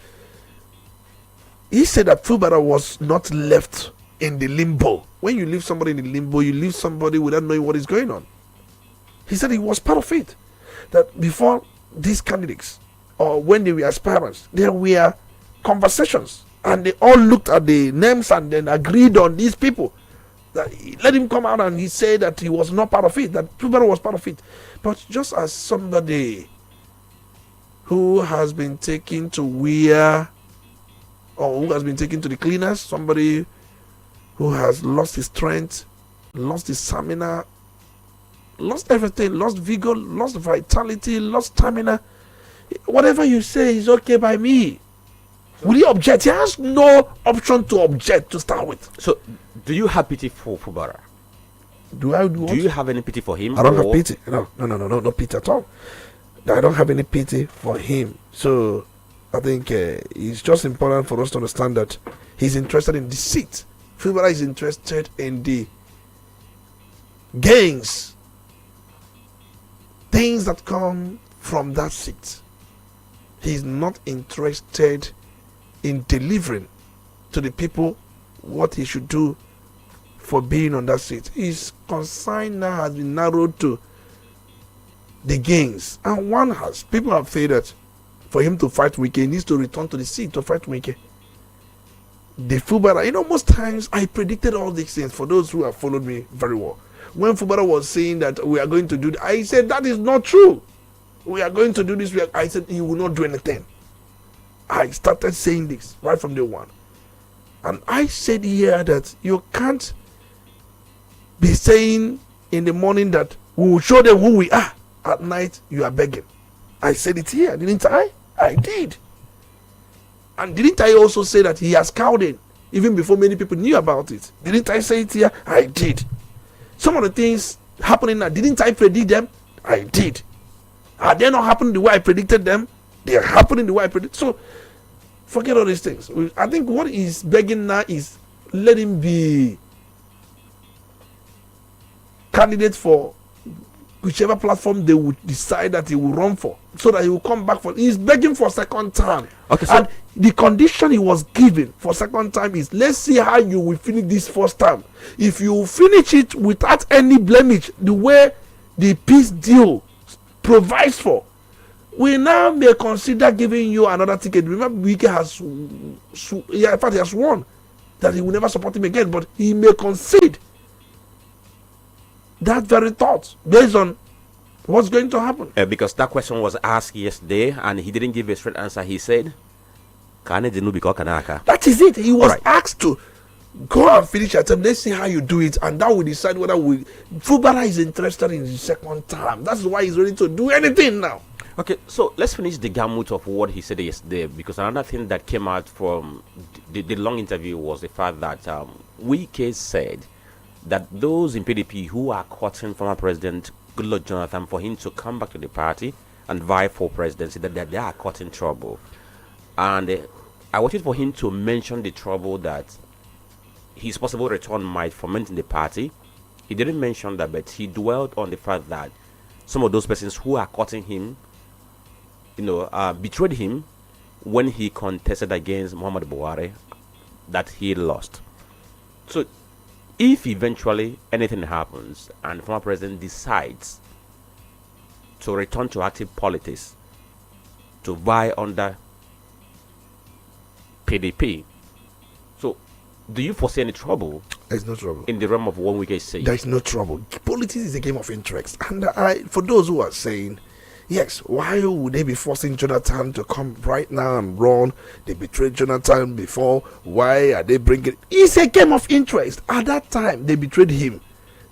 he said that Fubara was not left in the limbo. When you leave somebody in the limbo, you leave somebody without knowing what is going on. He said he was part of it. That before these candidates, or when they were aspirants, there were conversations, and they all looked at the names and then agreed on these people. Let him come out and he said that he was not part of it, that Fubara was part of it. But just as somebody who has been taken to where, or who has been taken to the cleaners, somebody who has lost his strength, lost his stamina, lost everything, lost vigor, lost vitality, lost stamina. Whatever you say is okay by me. Will he object? He has no option to object to start with. So, do you have pity for Fubara? Do I do what? Do you have any pity for him? I don't have pity. No pity at all. I don't have any pity for him. So, I think it's just important for us to understand that he's interested in the seat. Fubara is interested in the gains, things that come from that seat. He's not interested in delivering to the people what he should do for being on that seat. His consign now has been narrowed to the gains, and people have said that for him to fight Wike, he needs to return to the seat to fight Wike. The Fubara, most times I predicted all these things for those who have followed me very well. When Fubara was saying that we are going to do that, I said that is not true. We are going to do this. I said he will not do anything. I started saying this right from day one. And I said here that you can't be saying in the morning that we will show them who we are. At night, you are begging. I said it here, didn't I? I did. And didn't I also say that he has cowed in even before many people knew about it? Didn't I say it here? I did. Some of the things happening now, didn't I predict them? I did. Are they not happening the way I predicted them? They are happening the way I predicted. So, forget all these things. I think what he's begging now is let him be candidate for whichever platform they would decide that he will run for, so that he will come back for. He's begging for second term. Okay, so and the condition he was given for second time is, let's see how you will finish this first term. If you finish it without any blemish, the way the peace deal provides for, we now may consider giving you another ticket. Remember, Wike has, in fact, he has sworn that he will never support him again, but he may concede that very thought based on what's going to happen. Because that question was asked yesterday and he didn't give a straight answer. He said, that is it. He was asked to go and finish your term. Let's see how you do it, and that will decide whether Fubara is interested in the second term. That's why he's ready to do anything now. Okay, so let's finish the gamut of what he said yesterday, because another thing that came out from the long interview was the fact that Wike said that those in PDP who are courting former President Goodluck Jonathan for him to come back to the party and vie for presidency, that they are caught in trouble. And I wanted for him to mention the trouble that his possible return might foment in the party. He didn't mention that, but he dwelled on the fact that some of those persons who are courting him, betrayed him when he contested against Muhammad Buhari, that he lost. So, if eventually anything happens and the former president decides to return to active politics, to vie under PDP, so do you foresee any trouble? There's no trouble in the realm of what we can say. There's no trouble. Politics is a game of interest, and for those who are saying, yes, why would they be forcing Jonathan to come right now and run? They betrayed Jonathan before. Why are they bringing? It's a game of interest. At that time, they betrayed him.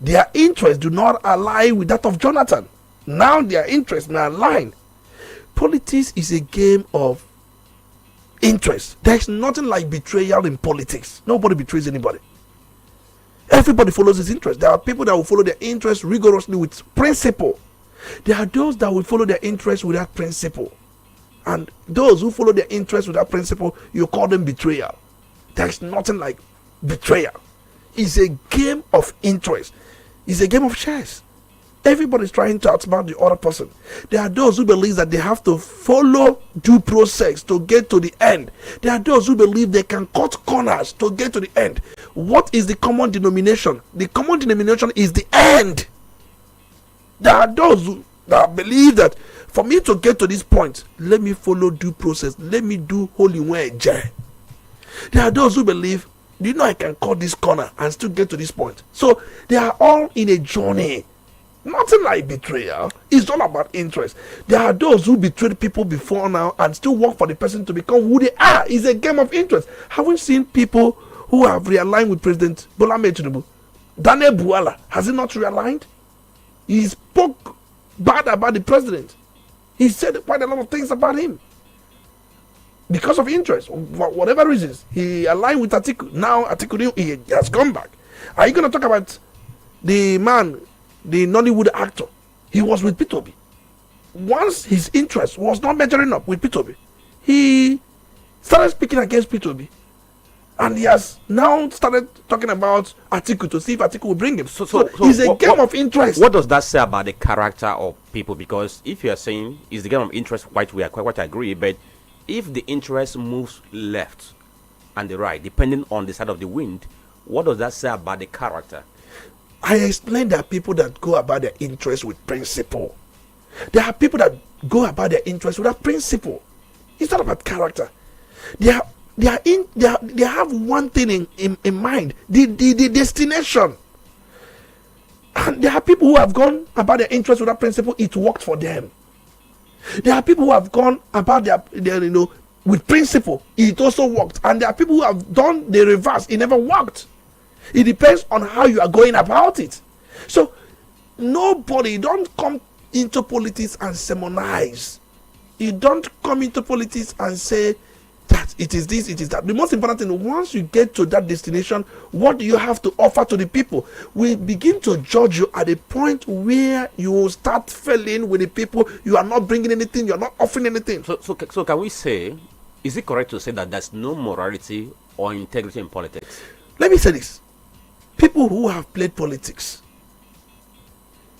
Their interests do not align with that of Jonathan. Now their interests may align. Politics is a game of interest. There's nothing like betrayal in politics. Nobody betrays anybody. Everybody follows his interest. There are people that will follow their interest rigorously with principle. There are those that will follow their interest without principle. And those who follow their interest without principle, you call them betrayal. There's nothing like betrayal. It's a game of interest. It's a game of chess. Everybody's trying to outsmart the other person. There are those who believe that they have to follow due process to get to the end. There are those who believe they can cut corners to get to the end. What is the common denomination? The common denomination is the end. There are those that believe that for me to get to this point, let me follow due process. Let me do holy way. There are those who believe Do you know I can cut this corner and still get to this point? So they are all in a journey. Nothing like betrayal. It's all about interest. There are those who betrayed people before now and still work for the person to become who they are. It's a game of interest. Have we seen people who have realigned with President Bola Ahmed Tinubu? Daniel Buala, has he not realigned? He spoke bad about the president. He said quite a lot of things about him. Because of interest, for whatever reasons, he aligned with Atiku. Now Atiku, he has come back. Are you going to talk about the man, the Nollywood actor? He was with P2B. Once his interest was not measuring up with P2B, he started speaking against P2B. And he has now started talking about Atiku to see if Atiku will bring him. So it's a game of interest. What does that say about the character of people? Because if you are saying it's the game of interest, quite agree. But if the interest moves left and the right, depending on the side of the wind, what does that say about the character? I explained there are people that go about their interest with principle. There are people that go about their interest without principle. It's not about character. They have one thing in mind, the destination. And there are people who have gone about their interest without principle. It worked for them. There are people who have gone about their with principle. It also worked. And there are people who have done the reverse. It never worked. It depends on how you are going about it. So nobody, don't come into politics and sermonize. You don't come into politics and say that it is this, it is that. The most important thing, once you get to that destination, what do you have to offer to the people? We begin to judge you at a point where you start failing with the people. You are not bringing anything, you are not offering anything. So can we say, is it correct to say that there's no morality or integrity in politics? Let me say this. People who have played politics,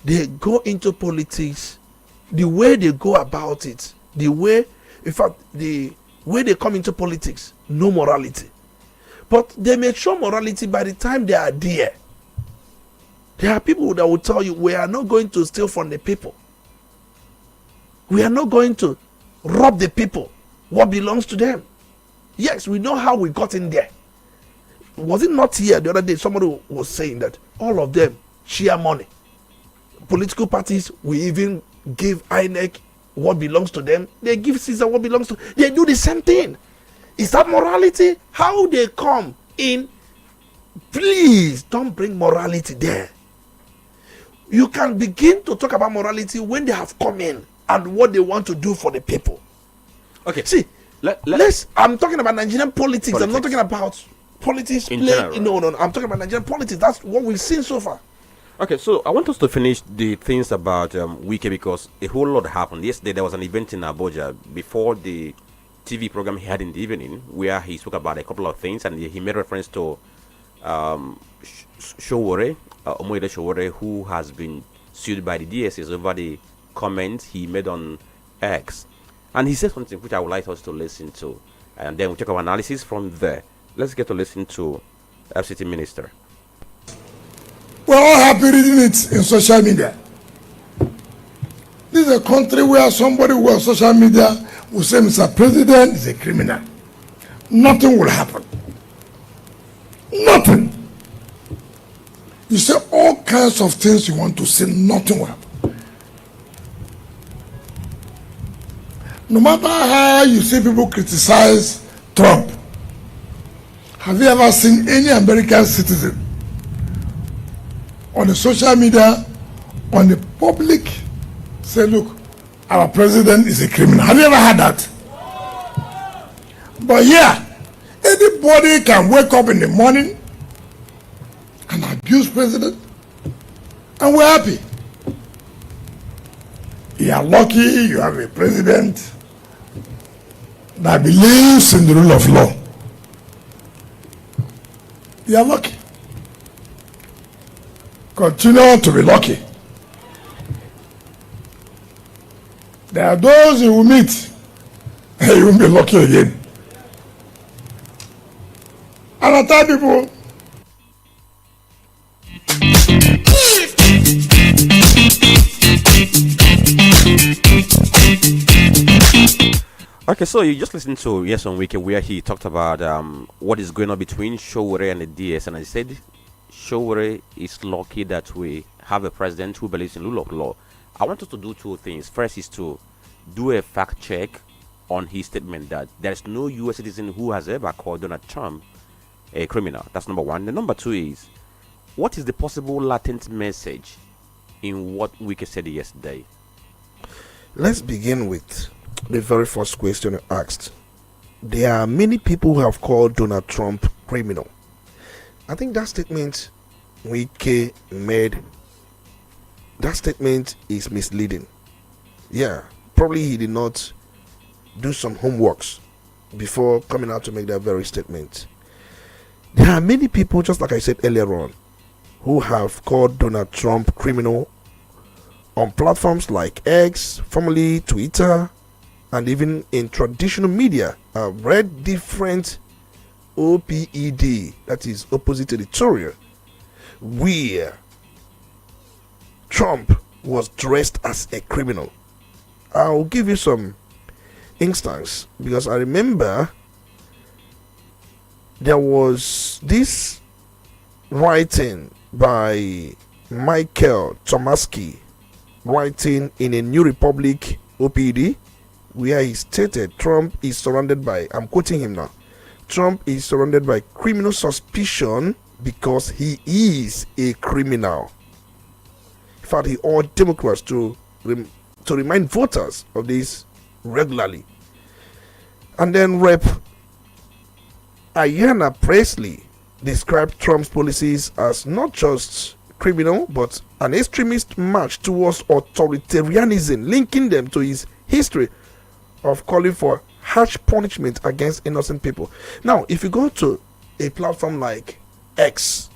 they go into politics, the way they go about it, the way they come into politics, no morality. But they may show morality by the time they are there. There are people that will tell you, we are not going to steal from the people. We are not going to rob the people what belongs to them. Yes, we know how we got in there. Was it not here the other day somebody was saying that all of them share money? Political parties will even give INEC what belongs to them. They give Caesar what belongs to. They do the same thing. Is that morality? How they come in? Please don't bring morality there. You can begin to talk about morality when they have come in and what they want to do for the people. Okay. See, I'm talking about Nigerian politics. I'm not talking about politics in general. No. I'm talking about Nigerian politics. That's what we've seen so far. Okay, so I want us to finish the things about Wike, because a whole lot happened. Yesterday there was an event in Abuja before the TV program he had in the evening where he spoke about a couple of things, and he made reference to Showore, Omoyede Showore, who has been sued by the DSS over the comments he made on X. And he said something which I would like us to listen to, and then we'll take our analysis from there. Let's get to listen to FCT Minister. We're all happy reading it in social media. This is a country where somebody who on social media will say Mr. President is a criminal. Nothing will happen. Nothing. You say all kinds of things you want to say, nothing will happen. No matter how you see people criticize Trump, have you ever seen any American citizen on the social media, on the public, say, look, our president is a criminal? Have you ever had that? But yeah, anybody can wake up in the morning and abuse president, and we're happy. You are lucky you have a president that believes in the rule of law. You are lucky. Continue to be lucky. There are those you will meet and you will be lucky again. And I tell people, Okay, so you just listened to Yes on Wiki where he talked about what is going on between Showore and the DS, and I said Showore is lucky that we have a president who believes in rule of law. I want us to do two things. First is to do a fact check on his statement that there is no U.S. citizen who has ever called Donald Trump a criminal. That's number one. The number two is, what is the possible latent message in what Wiki said yesterday? Let's begin with the very first question you asked. There are many people who have called Donald Trump criminal. I think that statement Wiki made, that statement is misleading. Yeah, probably he did not do some homeworks before coming out to make that very statement. There are many people, just like I said earlier on, who have called Donald Trump criminal on platforms like X, formerly Twitter, and even in traditional media. I've read different OPED, that is opposite editorial, where Trump was dressed as a criminal. I'll give you some instance, because I remember there was this writing by Michael Tomasky, writing in a New Republic OPD, where he stated Trump is surrounded by, I'm quoting him now, Trump is surrounded by criminal suspicion because he is a criminal. In fact, he urged Democrats to remind voters of this regularly. And then Rep. Ayanna Presley described Trump's policies as not just criminal, but an extremist march towards authoritarianism, linking them to his history of calling for harsh punishment against innocent people. Now, if you go to a platform like X,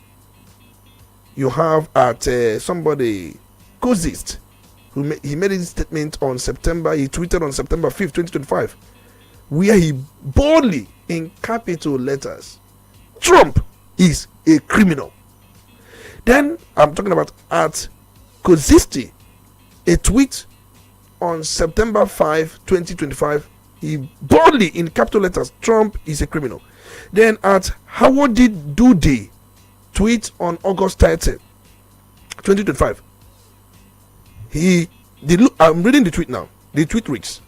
you have at somebody, Kozist, he made his statement on September, he tweeted on September 5th, 2025, where he boldly, in capital letters, Trump is a criminal. Then I'm talking about at Kozisti, a tweet on September 5, 2025, he boldly, in capital letters, Trump is a criminal. Then at Howard Doody, tweet on August 30, 2025, I'm reading the tweet now. The tweet reads,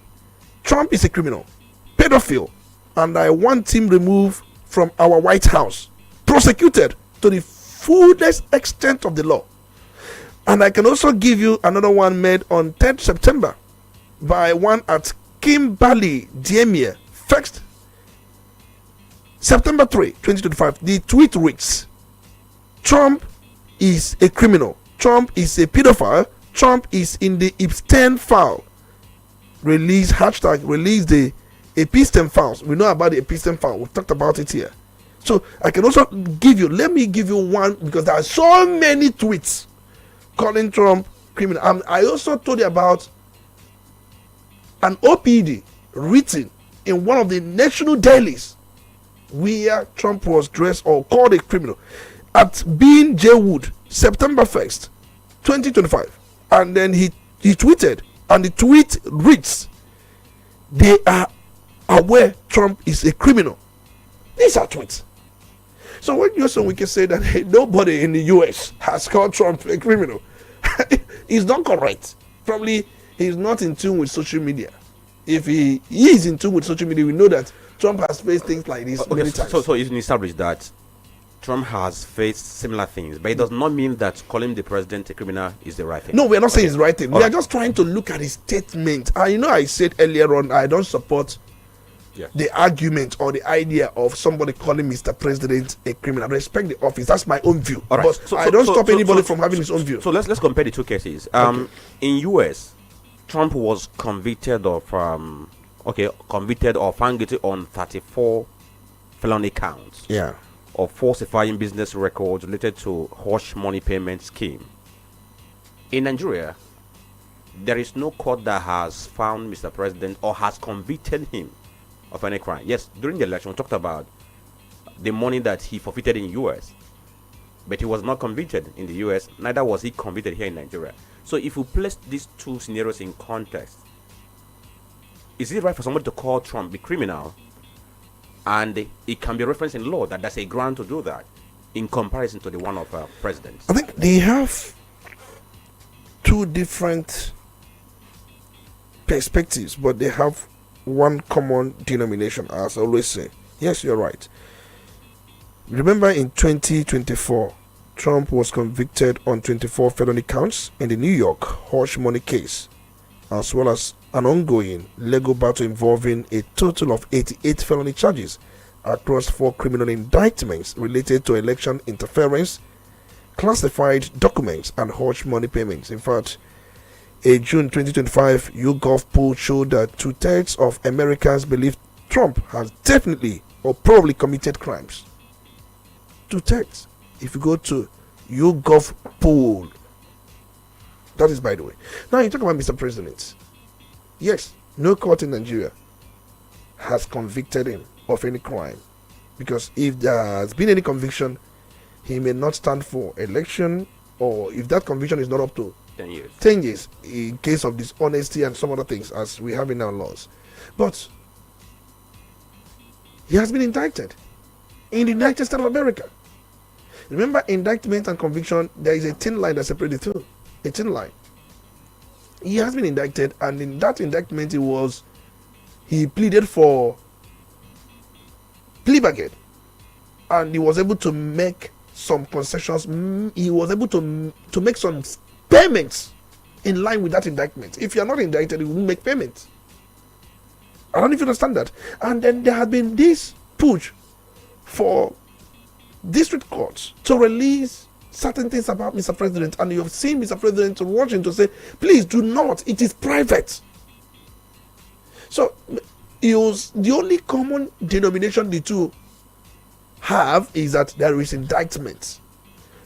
Trump is a criminal, pedophile, and I want him removed from our White House, prosecuted to the fullest extent of the law. And I can also give you another one made on 10th September by one at Kimberly Diemir. First, September 3, 2025, the tweet reads, Trump is a criminal, Trump is a pedophile, Trump is in the Epstein file. Release the Epstein files. We know about the Epstein file. We've talked about it here. So I can also let me give you one, because there are so many tweets calling Trump criminal. I also told you about an OPD written in one of the national dailies where Trump was dressed or called a criminal at Bean J. Wood, September 1st, 2025. And then he tweeted, and the tweet reads, they are aware Trump is a criminal. These are tweets. So when you're so we can say that nobody in the US has called Trump a criminal, it's not correct. Probably he's not in tune with social media. If he is in tune with social media, we know that Trump has faced things like this many times. So it's established that Trump has faced similar things, but it does not mean that calling the president a criminal is the right thing. No, we're not saying it's the right thing. We are just trying to look at his statement. I said earlier on, I don't support the argument or the idea of somebody calling Mr. President a criminal. I respect the office. That's my own view. Right. But I don't stop anybody from having his own view. So let's compare the two cases. In US, Trump was convicted of found guilty on 34 felony counts. Yeah. Of falsifying business records related to hush money payment scheme. In Nigeria, there is no court that has found Mr. President or has convicted him of any crime. Yes, during the election, we talked about the money that he forfeited in US, but he was not convicted in the US, neither was he convicted here in Nigeria. So if we place these two scenarios in context, is it right for somebody to call Trump a criminal? And it can be referenced in law that there's a ground to do that in comparison to the one of presidents. I think they have two different perspectives, but they have one common denomination, as I always say. Yes, you're right. Remember in 2024, Trump was convicted on 24 felony counts in the New York hush money case, as well as an ongoing legal battle involving a total of 88 felony charges across 4 criminal indictments related to election interference, classified documents, and hush money payments. In fact, a June 2025 YouGov poll showed that 2/3 of Americans believe Trump has definitely or probably committed crimes. 2/3. If you go to YouGov poll, that is, by the way. Now you talk about Mr. President. Yes, no court in Nigeria has convicted him of any crime, because if there has been any conviction, he may not stand for election, or if that conviction is not up to 10 years. 10 years in case of dishonesty and some other things, as we have in our laws. But he has been indicted in the United States of America. Remember, indictment and conviction, there is a thin line that separates the two. A thin line. He has been indicted, and in that indictment he pleaded for plea bargain, and he was able to make some concessions. He was able to make some payments in line with that indictment. If you are not indicted, you will make payments. I don't know if you understand that. And then there had been this push for district courts to release certain things about Mr. President, and you have seen Mr. President watching to say, please do not, it is private. So the only common denomination the two have is that there is indictment.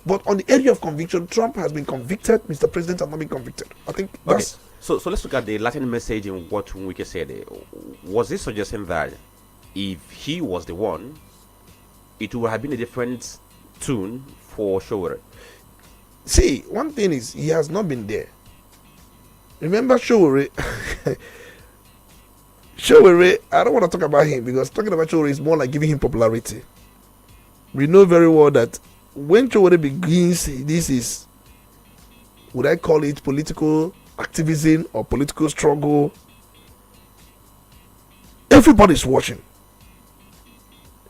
But on the area of conviction, Trump has been convicted, Mr. President has not been convicted. I think that's... Okay. So let's look at the Latin message in what Wike said. Was this suggesting that if he was the one, it would have been a different tune for Showore? See, one thing is, he has not been there. Remember Showore? Showore, I don't want to talk about him, because talking about Showore is more like giving him popularity. We know very well that when Showore begins, this is, would I call it political activism or political struggle? Everybody's watching.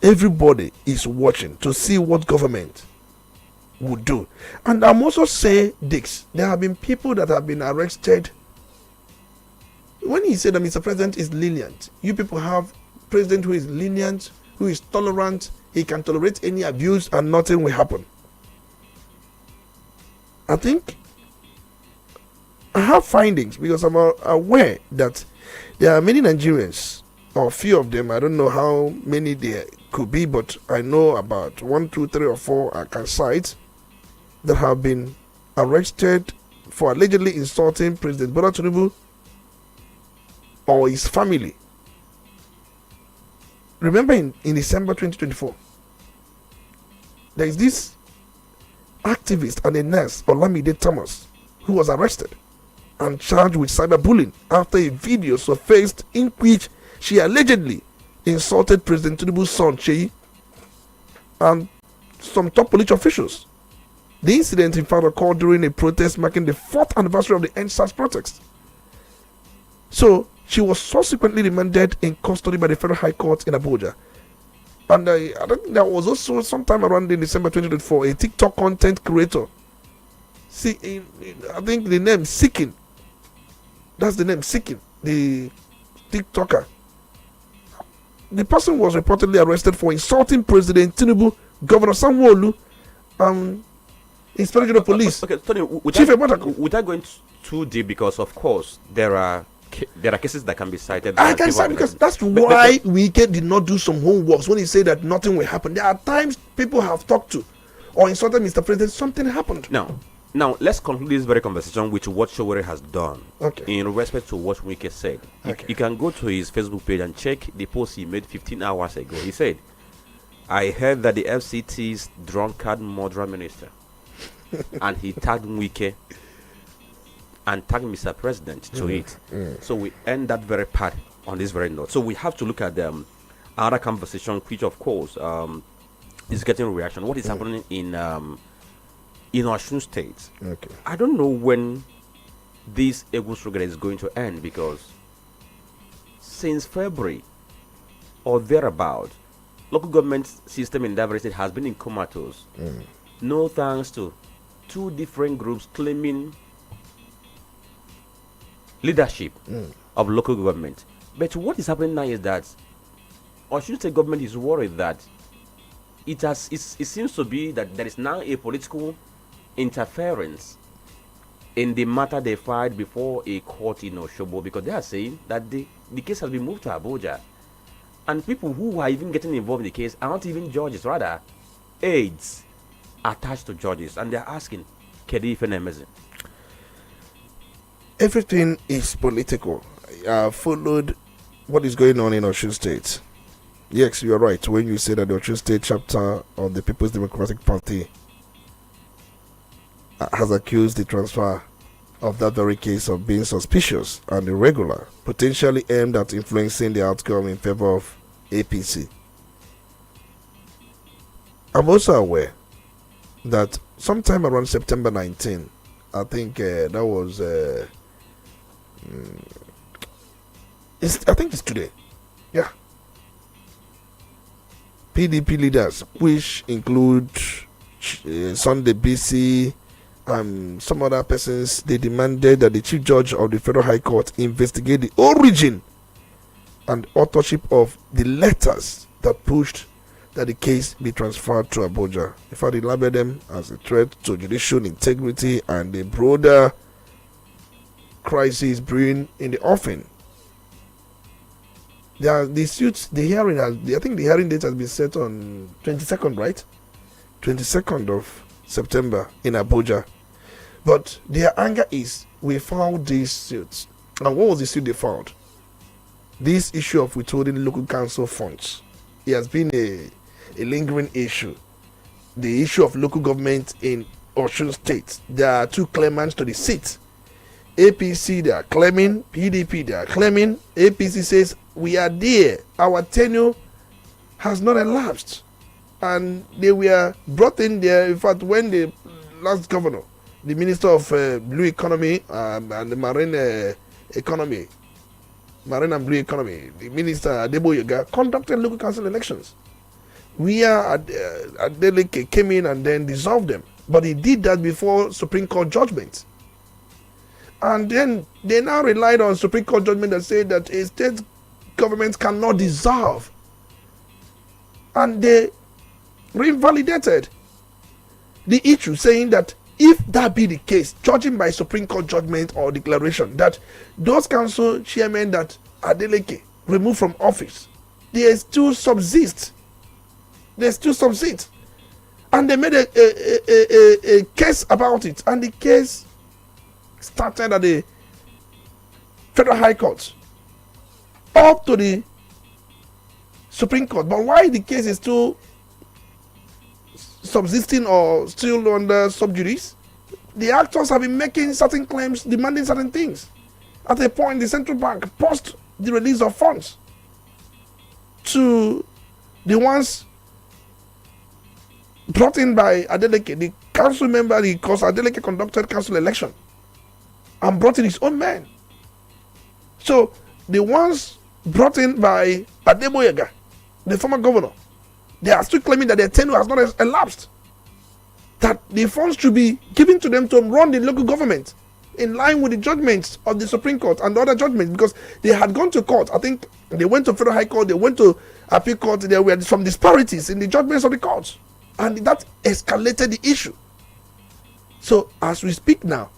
Everybody is watching to see what government would do. And I'm also say this, there have been people that have been arrested. When he said that Mr. President is lenient, you people have president who is lenient, who is tolerant, he can tolerate any abuse and nothing will happen. I think I have findings, because I'm aware that there are many Nigerians, or few of them, I don't know how many there could be, but I know about 1, 2, 3 or 4 I can cite, that have been arrested for allegedly insulting President Bola Tinubu or his family. Remember in December 2024, there is this activist and a nurse, Olamide Thomas, who was arrested and charged with cyberbullying after a video surfaced in which she allegedly insulted President Tinubu's son, Cheyi, and some top police officials. The incident, in fact, occurred during a protest marking the 4th anniversary of the EndSARS protest. So, she was subsequently remanded in custody by the Federal High Court in Abuja. And I think there was also sometime around in December 2024, a TikTok content creator. See, I think the name Seeking. That's the name, Seeking, the TikToker. The person was reportedly arrested for insulting President Tinubu, Governor Sanwo-Olu, Inspector General of Police. Okay, Tony, without going too deep, because of course there are cases that can be cited. I can say, because that's why Wike did not do some homeworks when he said that nothing will happen. There are times people have talked to or insulted Mr. President, something happened. Now let's conclude this very conversation with what Showore has done. Okay. In respect to what Wike said. Okay. You can go to his Facebook page and check the post he made 15 hours ago. He said, I heard that the FCT's drunkard murderer minister, and he tagged Wike and tagged Mr. President to it. So we end that very part on this very note. So we have to look at another conversation, which of course is getting reaction. What is happening in Osun State? Okay. I don't know when this ego struggle is going to end, because since February or thereabout, local government system in that state has been in comatose. No thanks to two different groups claiming leadership of local government. But what is happening now is that Osun State government is worried that it seems to be that there is now a political interference in the matter they filed before a court in Oshobo, because they are saying that the case has been moved to Abuja, and people who are even getting involved in the case are not even judges, rather aides attached to judges, and they are asking, Kedi Ifenemezi. Everything is political. I followed what is going on in Osun State. Yes, you are right when you say that the Osun State chapter of the People's Democratic Party has accused the transfer of that very case of being suspicious and irregular, potentially aimed at influencing the outcome in favor of APC. I'm also aware that sometime around September 19, I think that was I think it's today. Yeah. PDP leaders, which include Sunday BC and some other persons, they demanded that the Chief Judge of the Federal High Court investigate the origin and authorship of the letters that pushed that the case be transferred to Abuja. In fact, they labeled them as a threat to judicial integrity and a broader crisis brewing in the offing. The suits, the hearing I think the hearing date has been set on 22nd, right? 22nd of September in Abuja. But their anger is, we filed these suits. And what was the suit they filed? This issue of withholding local council funds. It has been a lingering issue. The issue of local government in Osun State. There are two claimants to the seat. APC, they are claiming. PDP, they are claiming. APC says, we are there. Our tenure has not elapsed. And they were brought in there. In fact, when the last governor, the Minister of Blue Economy and the Marine and Blue Economy, the Minister Adeboyega, conducted local council elections. Adeleke came in and then dissolved them. But he did that before Supreme Court judgment. And then they now relied on Supreme Court judgment that said that a state government cannot dissolve. And they reinvalidated the issue, saying that if that be the case, judging by Supreme Court judgment or declaration, that those council chairmen that Adeleke removed from office, they still subsist. They still subsist. And they made a case about it. And the case started at the Federal High Court up to the Supreme Court. But why the case is still subsisting or still under sub judice? The actors have been making certain claims, demanding certain things. At a point, the central bank paused the release of funds to the ones brought in by Adeleke, the council member, because Adeleke conducted council election and brought in his own men. So the ones brought in by Adeboyega, the former governor, they are still claiming that their tenure has not elapsed. That the funds should be given to them to run the local government in line with the judgments of the Supreme Court and the other judgments, because they had gone to court. I think they went to Federal High Court, they went to Appeal Court, there were some disparities in the judgments of the courts. And that escalated the issue. So as we speak now,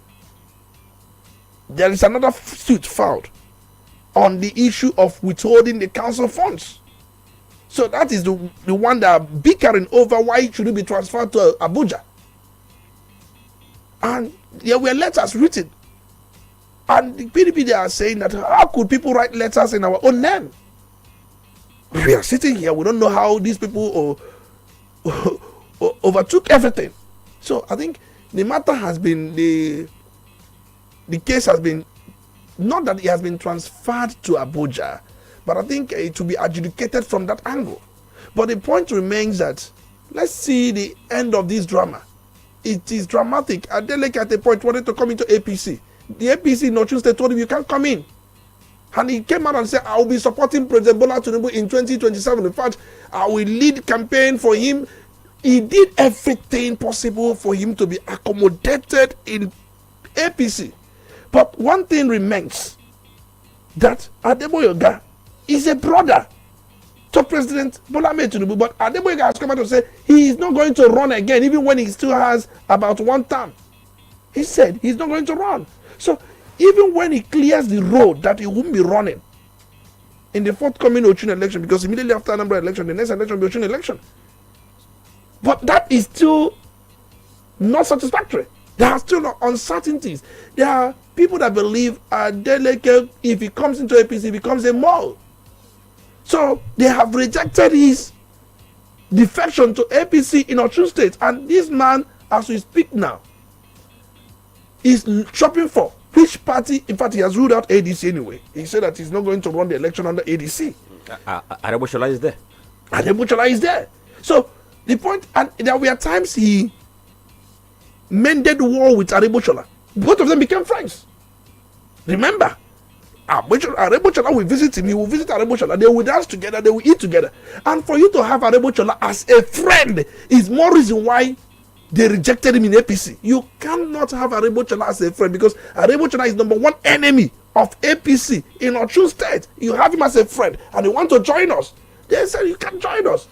there is another suit filed on the issue of withholding the council funds. So that is the one that are bickering over why it should be transferred to Abuja. And there were letters written. And the PDP, they are saying that how could people write letters in our own name? We are sitting here, we don't know how these people overtook everything. So I think the matter has been, the case has been, not that it has been transferred to Abuja, But I think it will be adjudicated from that angle. But the point remains that let's see the end of this drama. It is dramatic. Adeleke at a point wanted to come into APC. The APC in Osun State told him you can't come in. And he came out and said, I will be supporting President Bola Tinubu in 2027. In fact, I will lead campaign for him. He did everything possible for him to be accommodated in APC. But one thing remains, that Adeboyega is a brother to President Bola Tinubu. But Adeboyega has come out to say he is not going to run again, even when he still has about one term. He said he's not going to run. So even when he clears the road that he won't be running in the forthcoming Osun election, because immediately after Anambra election, the next election will be Osun election. But that is still not satisfactory. There are still uncertainties. There are people that believe Adeleke, if he comes into APC, he becomes a mole. So they have rejected his defection to APC in Osun State. And this man, as we speak now, is shopping for which party. In fact, he has ruled out ADC anyway. He said that he's not going to run the election under ADC. Adebola is there. Adebola is there. So the point, and there were times he mended war with Adebola. Both of them became friends. Remember, Adebola will visit him, he will visit Adebola. They will dance together, they will eat together. And for you to have Adebola as a friend is more reason why they rejected him in APC. You cannot have Adebola as a friend, because Adebola is number one enemy of APC in Osun State. You have him as a friend and you want to join us. They said you can't join us.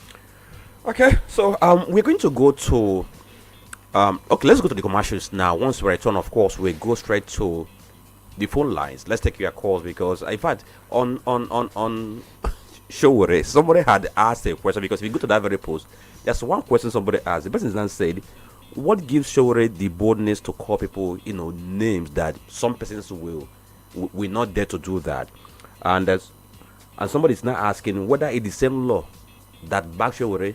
Okay, so we're going to go to okay, let's go to the commercials now. Once we return, of course, we go straight to the phone lines. Let's take your calls, because in fact on Showore, somebody had asked a question, because if you go to that very post, there's one question somebody asked. The person then said, what gives Showore the boldness to call people, names that some persons will not dare to do that? And somebody's now asking whether it's the same law that backs Showore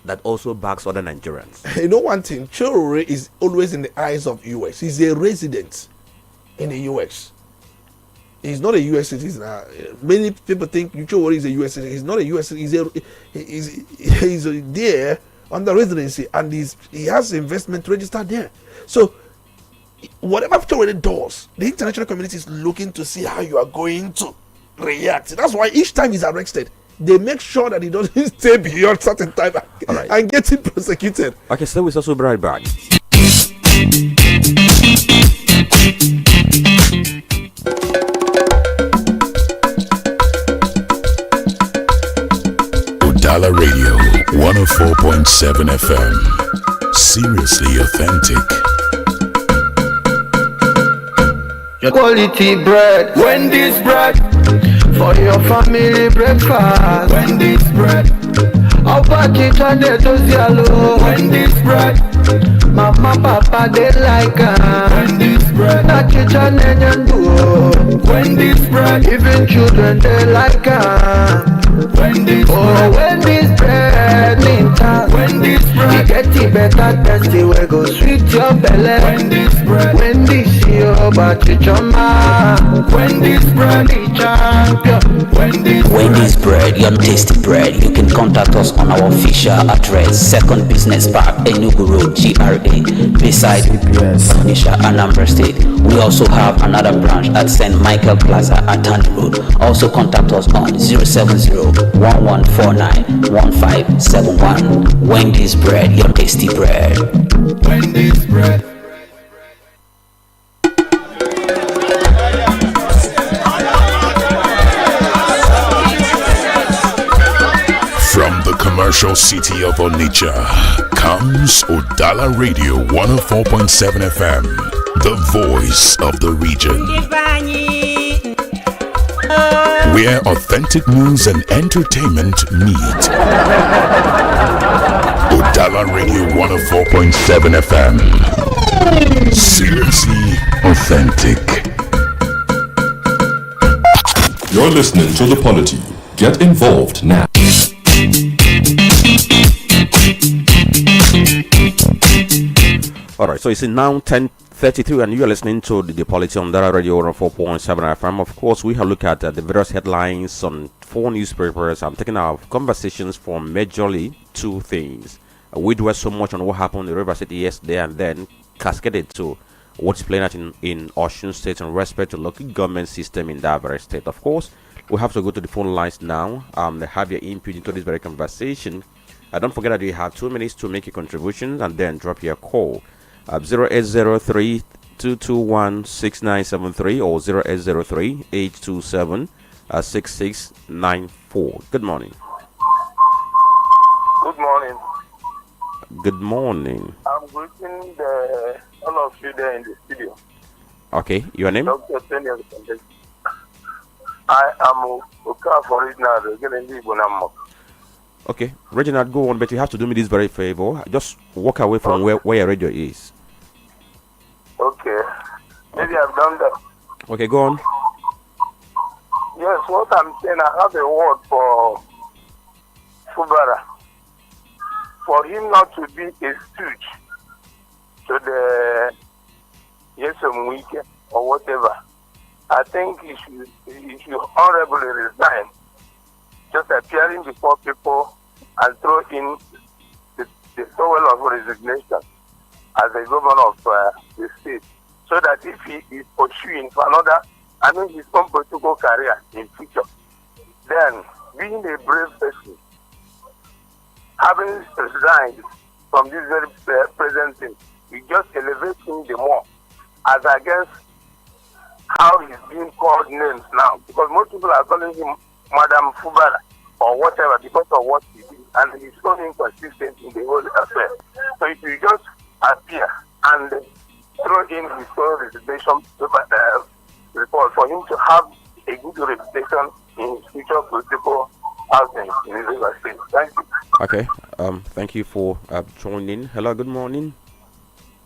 that also backs other Nigerians. You know one thing, Showore is always in the eyes of US. He's a resident in the US. He's not a US citizen. Many people think Showore is a US citizen. He's not a US citizen. He's there under residency, and he has investment registered there. So whatever Showore does, the international community is looking to see how you are going to react. That's why each time he's arrested, they make sure that he doesn't stay beyond certain time and get him prosecuted. Okay, so we're also right back. Udala Radio 104.7 FM. Seriously authentic. Your quality bread, Wendy's bread, for your family breakfast. Wendy's bread, I'll pack it on the Tosialo. Wendy's bread, mama papa they like Wendy's bread, not kitchen and do. Wendy's bread, even children they like Wendy's bread, Wendy's bread, Minta. Wendy's bread, get it better, tasty, we go sweet your belly. Wendy's bread, Wendy's your body choma. Wendy's bread, the champion. Wendy's bread, your tasty bread. You can contact us on our official address, 2nd Business Park, Enugu Road, GRA, beside Onitsha, Anambra State. We also have another branch at St. Michael Plaza at Tandy Road. Also contact us on 070-1149-1571. Wendy's bread, your tasty bread. Wendy's bread. From the commercial city of Onitsha comes Udala Radio 104.7 FM, the voice of the region. Where authentic news and entertainment meet. Udala Radio 104.7 FM. Seriously authentic. You're listening to the Polity. Get involved now. All right, so it's now 8:33, and you are listening to the Polity on Udala Radio 4.7 FM. Of course, we have looked at the various headlines on 4 newspapers. I'm taking our conversations from majorly 2 things. We dwell so much on what happened in River City yesterday, and then cascaded to what's playing out in Osun State in respect to local government system in that very state. Of course, we have to go to the phone lines now. Have your input into this very conversation. Don't forget that you have 2 minutes to make your contribution and then drop your call. 0803 221 6973 or 0803 827 6694. Good morning. Good morning. Good morning. I'm greeting all of you there in the studio. Okay, your name? Dr. Tony. I am Ebuka Franklin. Okay, Reginald, go on, but you have to do me this very favor. Just walk away from where your radio is. Okay. Maybe I've done that. Okay, go on. Yes, what I'm saying, I have a word for Fubara. For him not to be a stooge to the Chisom weekend or whatever, I think he should honorably resign. Just appearing before people and throw in the towel of resignation as the governor of the state, so that if he is pursuing for his own political career in future, then being a brave person, having resigned from this very present thing, we just elevate him the more as against how he's being called names now, because most people are calling him Madam Fubara or whatever because of what he did, and he's so inconsistent in the whole affair. So if you just appear and throw in his own resignation report for him to have a good reputation in his future political housing in the River State. Thank you. Okay, thank you for joining. Hello, good morning.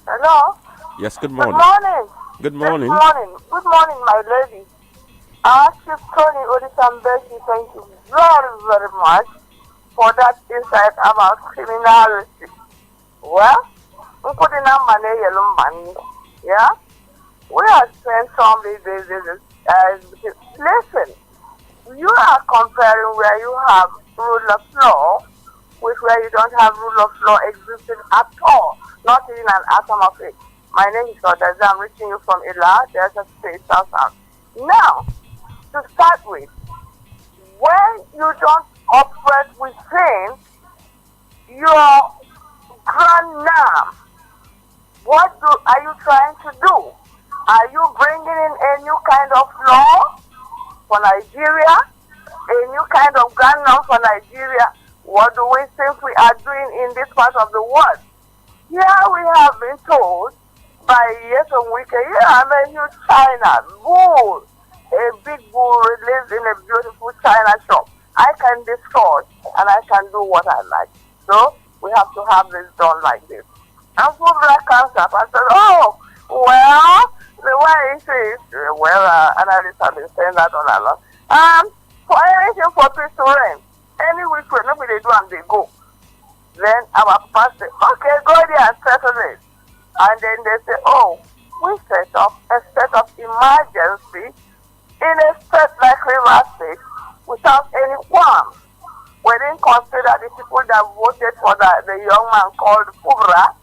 Hello. Yes, good morning. Good morning. Good morning. Good morning. Good morning, my lady. Chief Tony Olisa Mbeki, thank you very, very much for that insight about criminality. Well, we put in our money, yellow money. Yeah? We are saying somebody, listen, you are comparing where you have rule of law with where you don't have rule of law existing at all, not even an atom of it. My name is Odessa. I'm reaching you from Ila, there's a state, South. Now, to start with, when you don't operate within your grand norm, what are you trying to do? Are you bringing in a new kind of law for Nigeria? A new kind of grand norm for Nigeria? What do we think we are doing in this part of the world? Here we have been told by Chisom Wike, huge China bull, a big bull released in a beautiful China shop. I can destroy and I can do what I like. So we have to have this done like this. And for black cancer, I said, oh, well, the way it is, analysts have been saying that on a lot. For anything for peace to reign, any which way, nobody they do and they go. Then our pastor, okay, go there and settle it. And then they say, oh, we set up a state of emergency in a state like River State without any qualms. We didn't consider the people that voted for the young man called Fubra.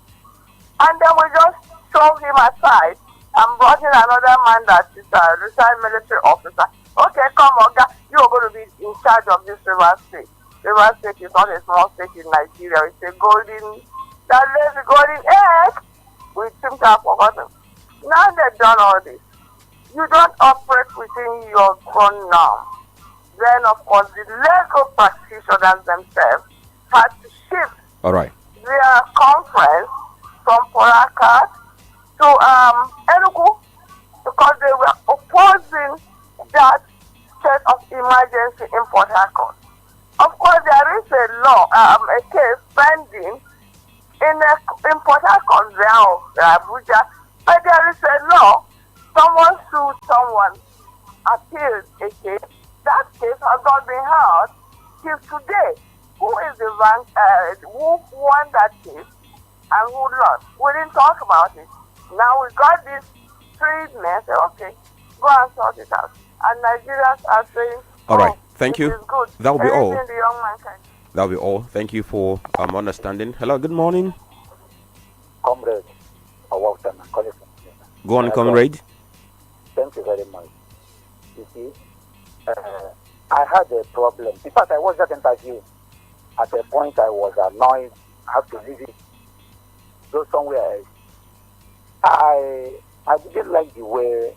And then we just shoved him aside and brought in another man that is a retired military officer. Okay, come on, you're going to be in charge of this River State. River State is not a small state in Nigeria. It's a golden egg. We seem to have forgotten. Now they've done all this. You don't operate within your own norm. Then, of course, the legal practitioners themselves had to shift their conference from Porakat to Enugu because they were opposing that state of emergency in Port Harcourt. Of course, there is a law, a case pending in Port Harcourt, Abuja, but there is a law. Someone sued someone, appealed a case. That case has not been heard till today. Who is the who won that case and who lost? We didn't talk about it. Now we got this treatment. Okay, go and sort it out. And Nigerians are saying, all right, thank you. That will be all. The young man can. That will be all. Thank you for understanding. Hello, good morning. Comrade, go on, comrade. Thank you very much. You see, I had a problem. In fact, I was that interview. At a point, I was annoyed. I have to leave it. Go somewhere else. I didn't like the way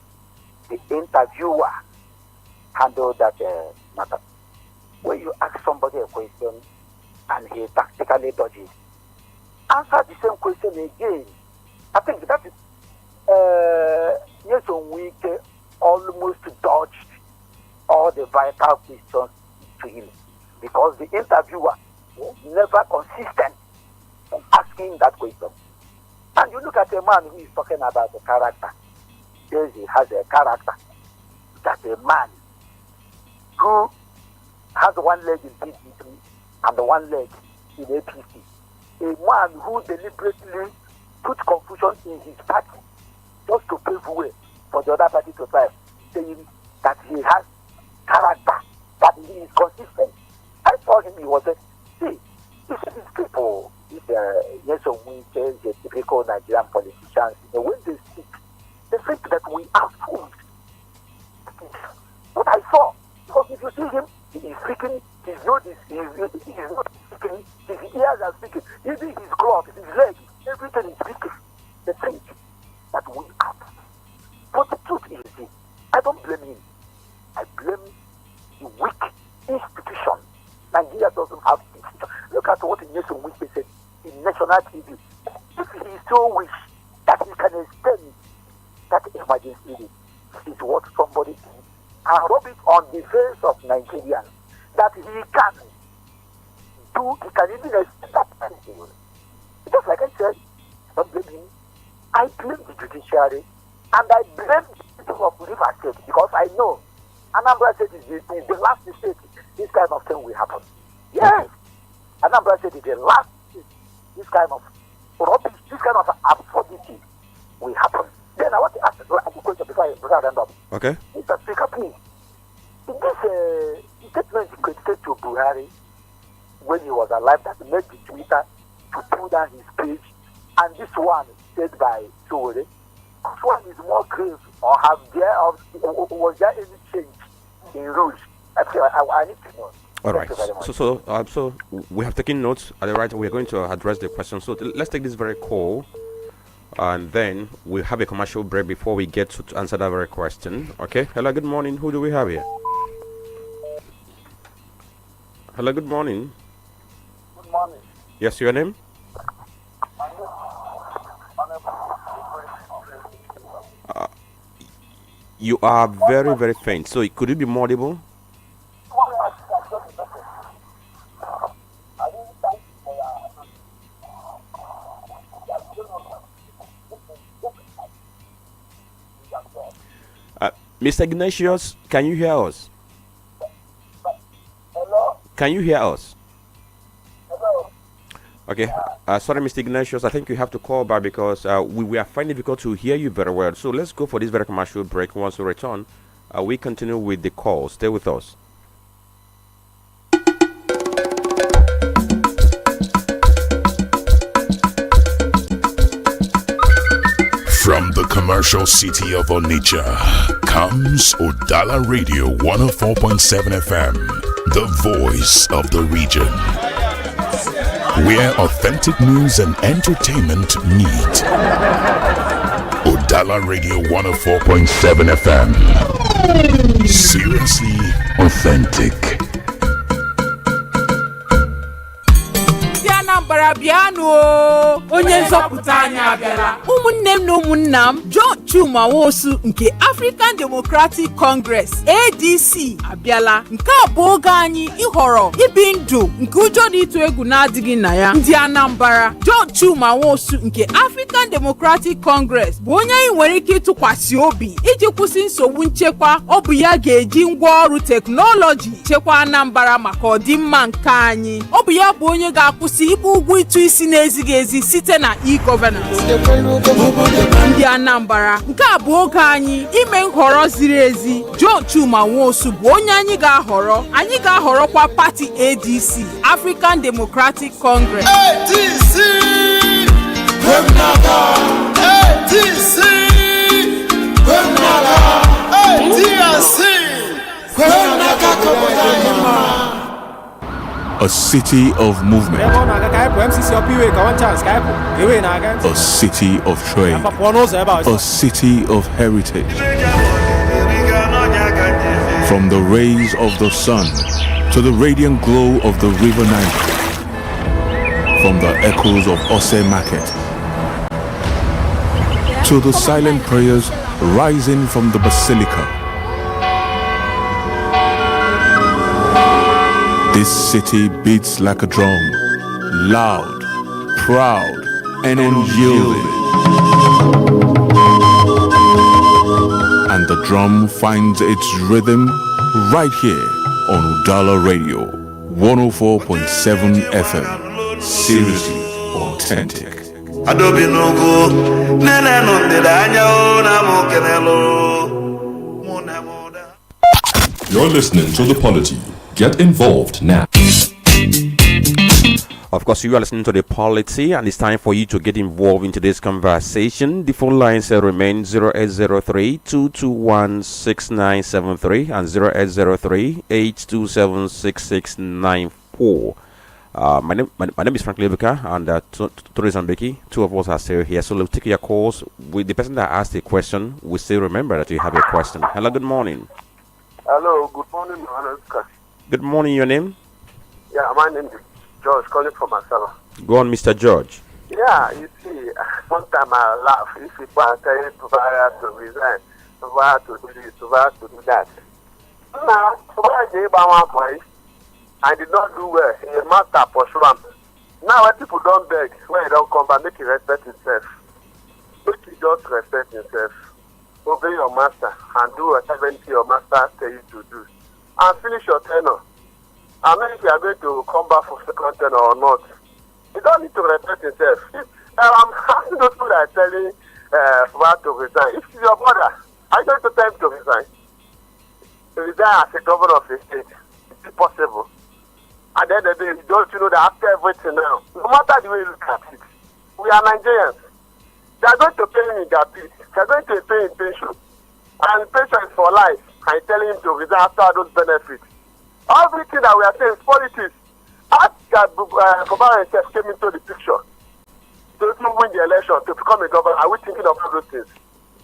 the interviewer handled that matter. When you ask somebody a question and he tactically dodges, answer the same question again. I think that is we almost dodged all the vital questions to him because the interviewer was never consistent in asking that question. And you look at a man who is talking about the character. Says he has a character. That a man who has one leg in PDP and one leg in APC. A man who deliberately put confusion in his party just to pave way for the other party to thrive, saying that he has character, that he is consistent. I saw him, he was saying, see, these people, these the typical Nigerian politicians, when they speak, they think that we are fooled. What I saw, because if you see him, he is speaking, his nose is not speaking, his ears are speaking, even his cloth, his legs, everything is speaking. They think that we are. But the truth is this, I don't blame him. I blame the weak institution. Nigeria doesn't have institution. Look at what Nyesom Wike said in national TV. If he so wish that he can extend that emergency, is what somebody did and rub it on the face of Nigerians that he can do, he can even extend that anything. Just like I said, I don't blame him. I blame the judiciary and I blame the people of River State because I know Anambra State is the last state this kind of thing will happen. Yes, Anambra State is the last state this kind of rubbish, this kind of absurdity will happen. Then I want to ask a question before I round up. Okay. Mr. Speaker, please. In this statement credited to Buhari when he was alive that made the Twitter to pull down his page, and this one said by Sowore, this one is more grave, or was there any change in rules? I need to know. All right. So we have taken notes. At the right, we are going to address the question. So let's take this very call, and then we'll have a commercial break before we get to answer that very question. Okay. Hello. Good morning. Who do we have here? Hello. Good morning. Good morning. Yes, your name? You are very, very faint. So could you be more audible? Mr. Ignatius, can you hear us? Hello? Can you hear us? Hello? Okay. Sorry, Mr. Ignatius, I think you have to call back because we are finding it difficult to hear you very well. So let's go for this very commercial break. Once we return, we continue with the call. Stay with us. From the commercial city of Onitsha comes Udala Radio 104.7 FM, the voice of the region, where authentic news and entertainment meet. Udala Radio 104.7 FM, seriously authentic. Barabiano onye nzọpụta anyị abịala. Ụmụnne m na ụmụnna m, John Chuma Nwosu nke African Democratic Congress ADC abịala. Nke a bụ oge anyị ịhọrọ ibi ndụ nke ụjọ dị ịtụ egwu na-adịghị na ya. Ndị Anambra, John Chuma Nwosu nke African Democratic Congress bụ onye anyị nwere ike ịtụkwasị obi iji kwụsị nsogbu nchekwa. Ọ bụ ya ga-eji ngwaọrụ teknọlọji chekwa Anambra maka ọdịmma nke anyị. Ọ bụ ya bụ onye ga-akwụsị igbu ụgwọ ịtụ isi na-ezighị ezi site na e-governance. Ndị Anambra, nke a bụ oge anyị ime nhọrọ ziri ezi. John Chuma Nwosu bụ onye anyị ga-ahọrọ. Anyị ga-ahọrọkwa pati ADC, African Democratic Congress. ADC! ADC! A city of movement. A city of trade. A city of heritage. From the rays of the sun to the radiant glow of the river Niger. From the echoes of Ose Market to the silent prayers rising from the basilica. This city beats like a drum, loud, proud, and unyielding. And the drum finds its rhythm right here on Udala Radio, 104.7 FM. Seriously authentic. Adobe Nogo, Nana no de Danya, You're listening to the Polity. Get involved now. Of course, you are listening to the Polity, and it's time for you to get involved in today's conversation. The phone lines remain 0803-221-6973 and 0803-827-6694. My name is Franklin Ebuka and Olisa Mbeki. Two of us are still here, so we'll take your calls. With the person that asked a question, we still remember that you have a question. Hello, good morning. Hello, good morning, Mr. Good morning, your name? Yeah, my name is George, calling from Asala. Go on, Mr. George. Yeah, you see, one time I laugh if people are telling Provide to resign, Provide to do this, Provide to do that. Now, Provide gave one point. I did not do well in a matter for Shram. Now, when people don't beg, when they don't come back, make you respect himself. Make you just respect himself. Obey your master and do whatever your master tell you to do. And finish your tenure. I mean, if you are going to come back for second tenure or not, you don't need to respect yourself. I'm asking those people that are telling Fuad to resign. If it's your brother, are you going to tell him to resign? To resign as a governor of a state. Is it possible? At the end of the day, don't you know that after everything now, no matter the way you look at it, we are Nigerians. They are going to pay him in their pay. They are going to pay him pension. And pension is for life. And telling him to resign after those benefits. Everything that we are saying is politics. After Obama himself came into the picture to even win the election, to become a governor, are we thinking of all those things?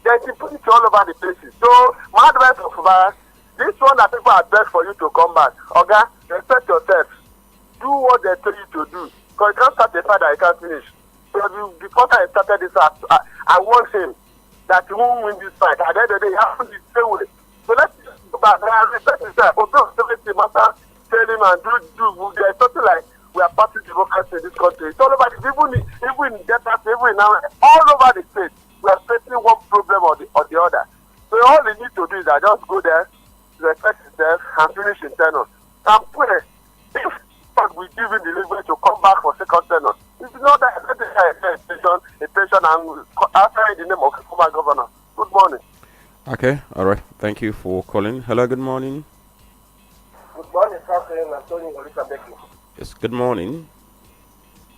There's impunity all over the places. So, my advice of Obama, this one that people are begging for you to come back. Okay? Respect yourself. Do what they tell you to do. Because you can't start a fight that you can't finish. Because before I started this, I warned him that he won't win this fight. At the end of the day, he happened the same way. So let's go back. Respect yourself. Obey master, tell him and do. There's something like we are party democracy in this country. It's all over the even in Delta, even now, all over the state, we are facing one problem or the other. So all you need to do is just go there, respect yourself, and finish in tenure. And pray. If we give him the leeway to come back for second tenure, it's not that a pension and after in the name of former governor. Good morning. Okay, all right. Thank you for calling. Hello, good morning. Good morning, Franklin and Olisa Mbeki. Yes, good morning.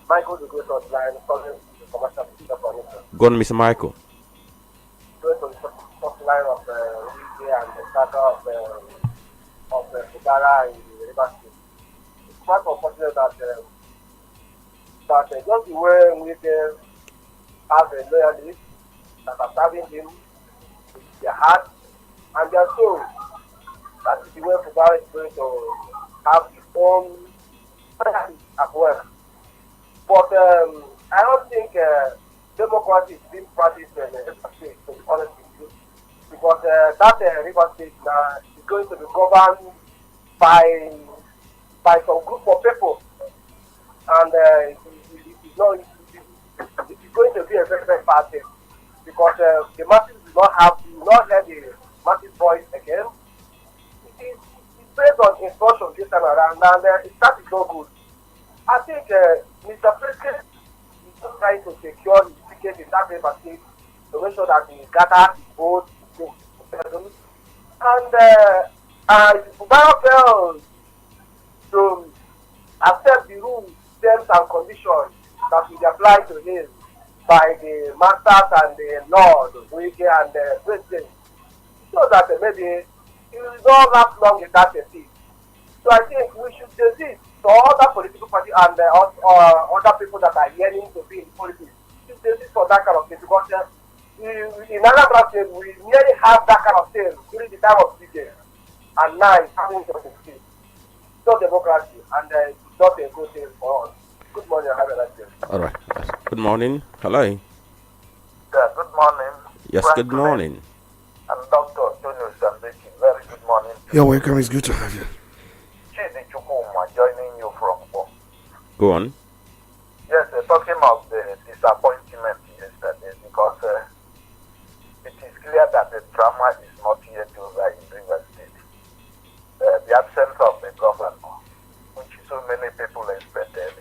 Michael, the great line, calling the commercial city of Onitsha. Go on, Mr. Michael. Going to the first line of Udala and the starter of Udala in the River State. It's quite unfortunate that just the way we have a loyalist that are serving him with their heart and their soul. That is the way Udala is going to have his own as well. But I don't think democracy is being practiced in River State, to be honest with you. Because that River State now is going to be governed by some group of people. And it's going to be a very, very bad thing. Because the masses will not hear the masses' voice again. It's based on instruction this time around, and it starts no good. I think Mr. President is just trying to secure his ticket in that paper state to make sure that he gathers his votes. And Fubara fails to accept the rules, terms, and conditions that will be applied to him by the masters and the lord, Wike and the president, so that maybe he will not last long in that seat. So I think we should desist for other political parties and other people that are yearning to be in politics. We should desist for that kind of thing because in Anambra State, we nearly have that kind of thing during the time of CJ. And now it's happening to the state. It's not democracy and it's not a good thing for us. Good morning, have a nice day. All right. Good morning. Hello. Yeah, good morning. Yes, Franklin good morning. And Dr. Olisa Mbeki, very good morning. You're welcome. It's good to have you. Chidi Chukuma joining you from Bo. Go on. Yes, talking of the disappointment yesterday, because it is clear that the drama is not yet over in River State. The absence of the governor, which so many people expected,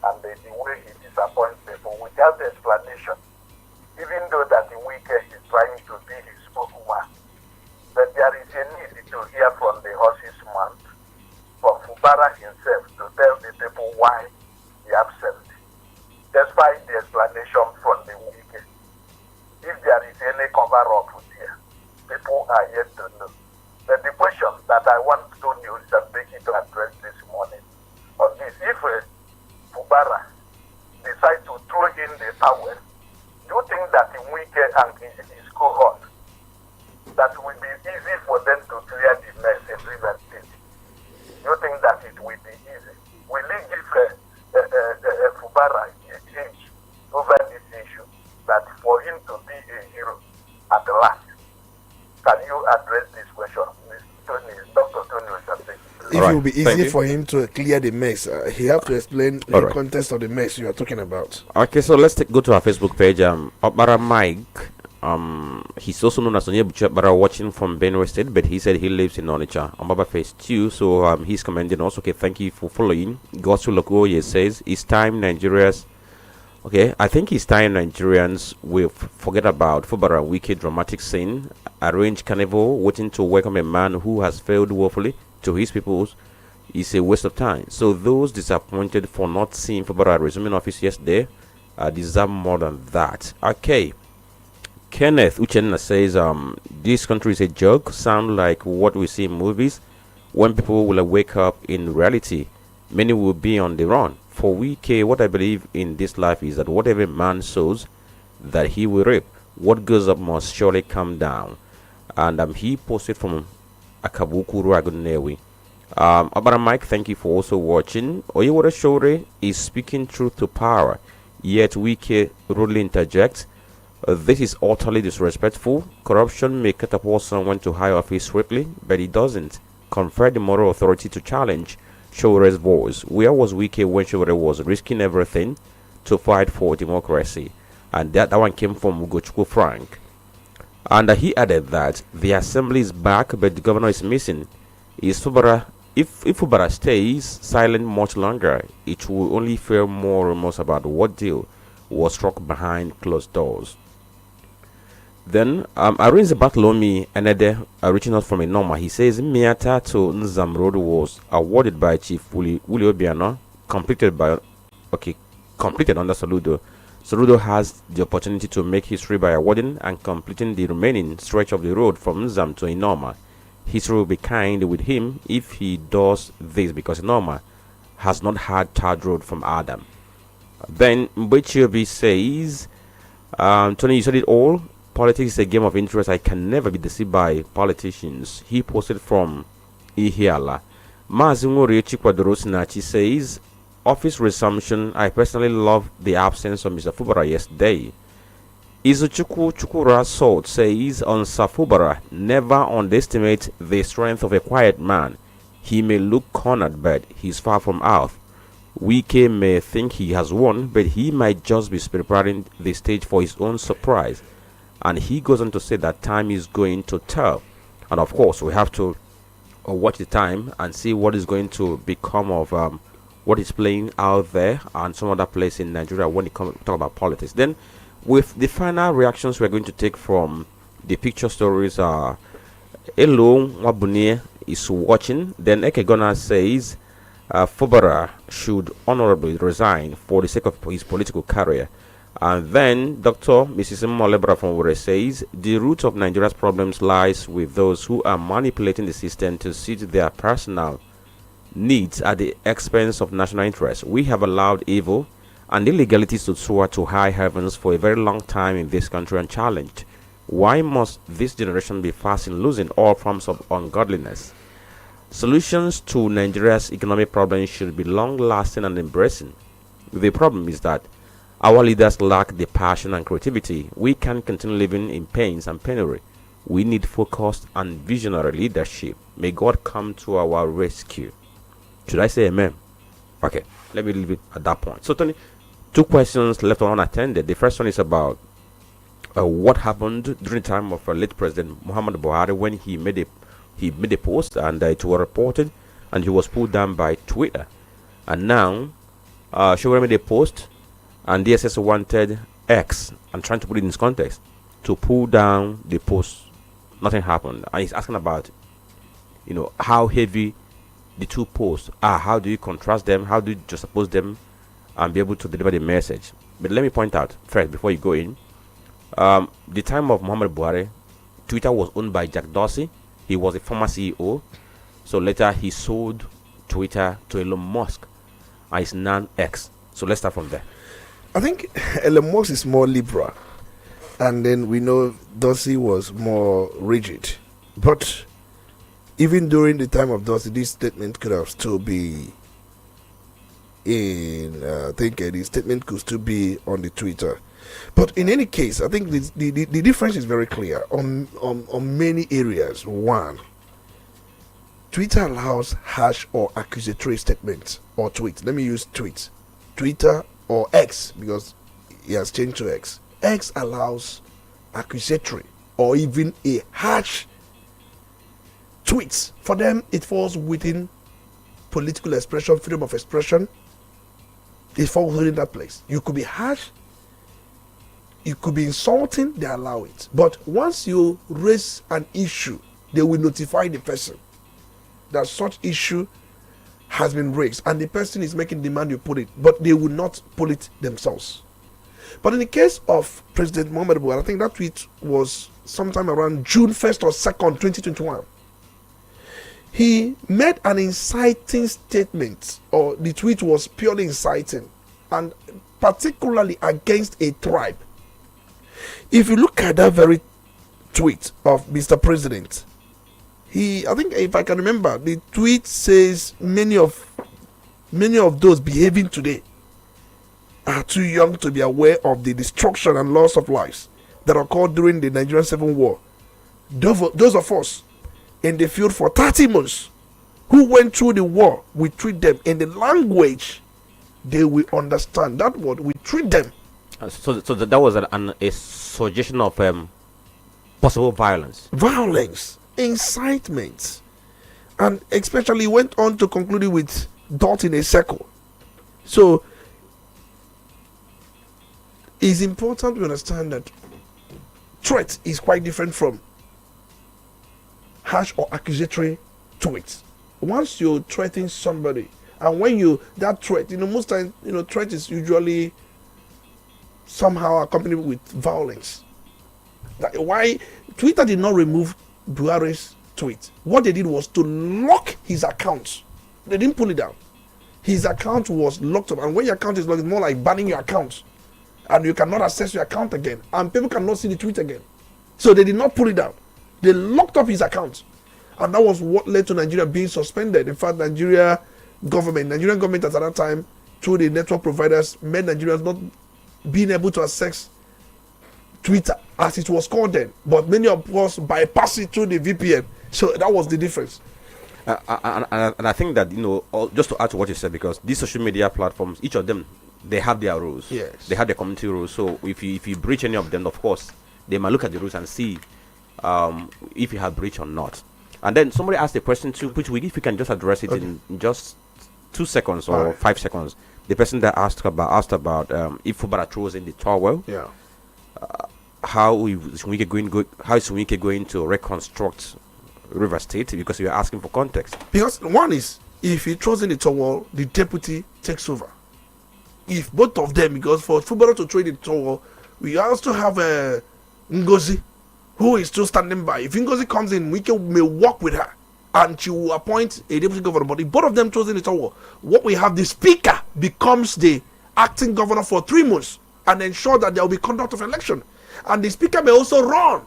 and the way he disappoints people without explanation, even though that the weekend is trying to be his spokesman. But there is a need to hear from the horse's mouth, from Fubara himself, to tell the people why he absent, despite the explanation from the weekend. If there is any cover-up here, people are yet to know. But the question that I want Tony Olisa Mbeki to address this morning on this, if Fubara decide to throw in the towel, do you think that in weekend and his cohort, that will be easy for them to clear the mess in River State? Do you think that it will be easy? Will it give Fubara a change over this issue, that for him to be a hero at last? Can you address this question, Dr. Tony Olisa Mbeki? If it will be easy for him to clear the mess, he have to explain the context of the mess you are talking about. Okay, so let's go to our Facebook page. Obara Mike, he's also known as Onyebuchi watching from Benue State, but he said he lives in Onitsha on Baba Phase 2. So he's commenting also. Okay, thank you for following. Gosu Lokoye says it's time Nigerians. Okay, I think it's time Nigerians will forget about Fubara wicked dramatic scene, arrange carnival, waiting to welcome a man who has failed woefully to his peoples is a waste of time. So those disappointed for not seeing Fubara resuming office yesterday deserve more than that. Okay. Kenneth Uchenna says this country is a joke, sound like what we see in movies. When people will wake up in reality, many will be on the run. For Wike, what I believe in this life is that whatever man sows, that he will reap. What goes up must surely come down. And he posted from Akabuku Ragunewi. Abara Mike, thank you for also watching. Oyewara Shore is speaking truth to power, yet Wike rudely interjects. This is utterly disrespectful. Corruption may catapult someone to high office swiftly, but it doesn't confer the moral authority to challenge Shore's voice. Where was Wike when Shore was risking everything to fight for democracy? And that one came from Ugochukwu Frank. And he added that the assembly is back, but the governor is missing. If Fubara stays silent much longer, it will only feel more remorse about what deal was struck behind closed doors. Then Arinze Bartolomi Enede, reaching out from Enoma, he says Miata to Nzam Road was awarded by Chief Willie Obiano, completed under Saludo. Saludo has the opportunity to make history by awarding and completing the remaining stretch of the road from Nzam to Enoma. History will be kind with him if he does this, because Enoma has not had tarred road from Adam. Then Mbechiobi says, Tony, you said it all. Politics is a game of interest. I can never be deceived by politicians. He posted from Ihiala. Mazimuri Chikwadorosinachi says, office resumption. I personally love the absence of Mr. Fubara yesterday. Izuchukwu Chukura Salt says on Safubara, never underestimate the strength of a quiet man. He may look cornered, but he's far from out. Wike may think he has won, but he might just be preparing the stage for his own surprise. And he goes on to say that time is going to tell. And of course, we have to watch the time and see what is going to become of what is playing out there and some other place in Nigeria when it comes to talk about politics. Then, with the final reactions we're going to take from the picture stories, Elo Wabunye is watching. Then Ekegona says Fubara should honorably resign for the sake of his political career. And then Dr. Mrs. Molebra from Wure says the root of Nigeria's problems lies with those who are manipulating the system to suit their personal needs at the expense of national interests. We have allowed evil and illegalities to soar to high heavens for a very long time in this country unchallenged. Why must this generation be fast in losing all forms of ungodliness? Solutions to Nigeria's economic problems should be long-lasting and embracing. The problem is that our leaders lack the passion and creativity. We can't continue living in pains and penury. We need focused and visionary leadership. May God come to our rescue. Should I say amen? Okay, let me leave it at that point. So, Tony, 2 questions left unattended. The first one is about what happened during the time of late President Muhammad Buhari when he made a post and it was reported and he was pulled down by Twitter. And now, Showore made a post and DSS wanted X, I'm trying to put it in this context, to pull down the post. Nothing happened. And he's asking about, how heavy the 2 posts are. How do you contrast them? How do you juxtapose them and be able to deliver the message? But let me point out first, before you go in, the time of Muhammad Buhari, Twitter was owned by Jack Dorsey. He was a former CEO. So later he sold Twitter to Elon Musk and it's now X. So let's start from there. I think Elon Musk is more liberal, and then we know Dorsey was more rigid. But even during the time of Dorsey, this statement could have still be I think the statement could still be on the Twitter. But in any case, I think the difference is very clear on many areas. One, Twitter allows harsh or accusatory statements or tweets. Let me use tweets. Twitter or X, because he has changed to X. X allows accusatory or even a harsh tweets. For them, it falls within political expression, freedom of expression. It falls within that place. You could be harsh, you could be insulting, they allow it. But once you raise an issue, they will notify the person that such issue has been raised and the person is making demand you put it, but they will not pull it themselves. But in the case of President Muhammad Buhari, I think that tweet was sometime around June 1st or 2nd, 2021. He made an inciting statement, or the tweet was purely inciting, and particularly against a tribe. If you look at that very tweet of Mr. President, I think if I can remember, the tweet says many of those behaving today are too young to be aware of the destruction and loss of lives that occurred during the Nigerian Civil War. Those of us in the field for 30 months who went through the war, we treat them in the language they will understand. That word, we treat them. So that was a suggestion of possible violence. Violence, incitement, and especially went on to conclude it with dot in a circle. So it's important to understand that threat is quite different from harsh or accusatory tweets. Once you threaten somebody, and when that threat, most times, threat is usually somehow accompanied with violence. Why Twitter did not remove Buhari's tweet? What they did was to lock his account. They didn't pull it down. His account was locked up, and when your account is locked, it's more like banning your account, and you cannot access your account again, and people cannot see the tweet again. So they did not pull it down. They locked up his account, and that was what led to Nigeria being suspended. In fact, Nigerian government at that time, through the network providers, made Nigerians not being able to access Twitter as it was called then, but many of us bypass it through the VPN. So that was the difference. And I think that just to add to what you said, because these social media platforms, each of them, they have their rules. Yes, they have their community rules. So if you breach any of them, of course, they might look at the rules and see if you have breached or not. And then somebody asked a question too, which if we can just address it in just 2 seconds or 5 seconds. The person that asked about if Fubara throws in the towel, how is Wike going to reconstruct River State? Because you are asking for context. Because one is, if he throws in the towel, the deputy takes over. If both of them, because for Fubara to throw in the towel, we also have Ngozi, who is still standing by. If Ngozi comes in, Wike may work with her and she will appoint a deputy governor. But if both of them throws in the towel, what we have, the speaker becomes the acting governor for 3 months and ensure that there will be conduct of election. And the speaker may also run.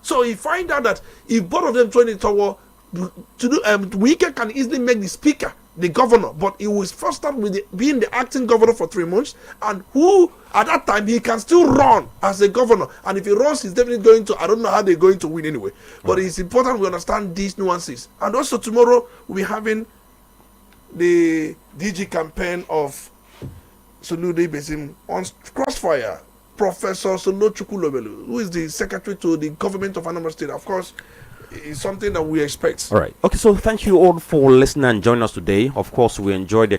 So you find out that if both of them throw in the towel, Wike can easily make the speaker the governor, but he will first start with being the acting governor for 3 months, and who at that time he can still run as a governor. And if he runs, he's definitely going to, I don't know how they're going to win anyway, but it's important we understand these nuances. And also tomorrow we'll be having the DG campaign of Soludo Basin on Crossfire. Professor Solo Chukulobelu, who is the secretary to the government of Anambra State, of course, is something that we expect. All right. Okay, so thank you all for listening and joining us today. Of course, we enjoyed the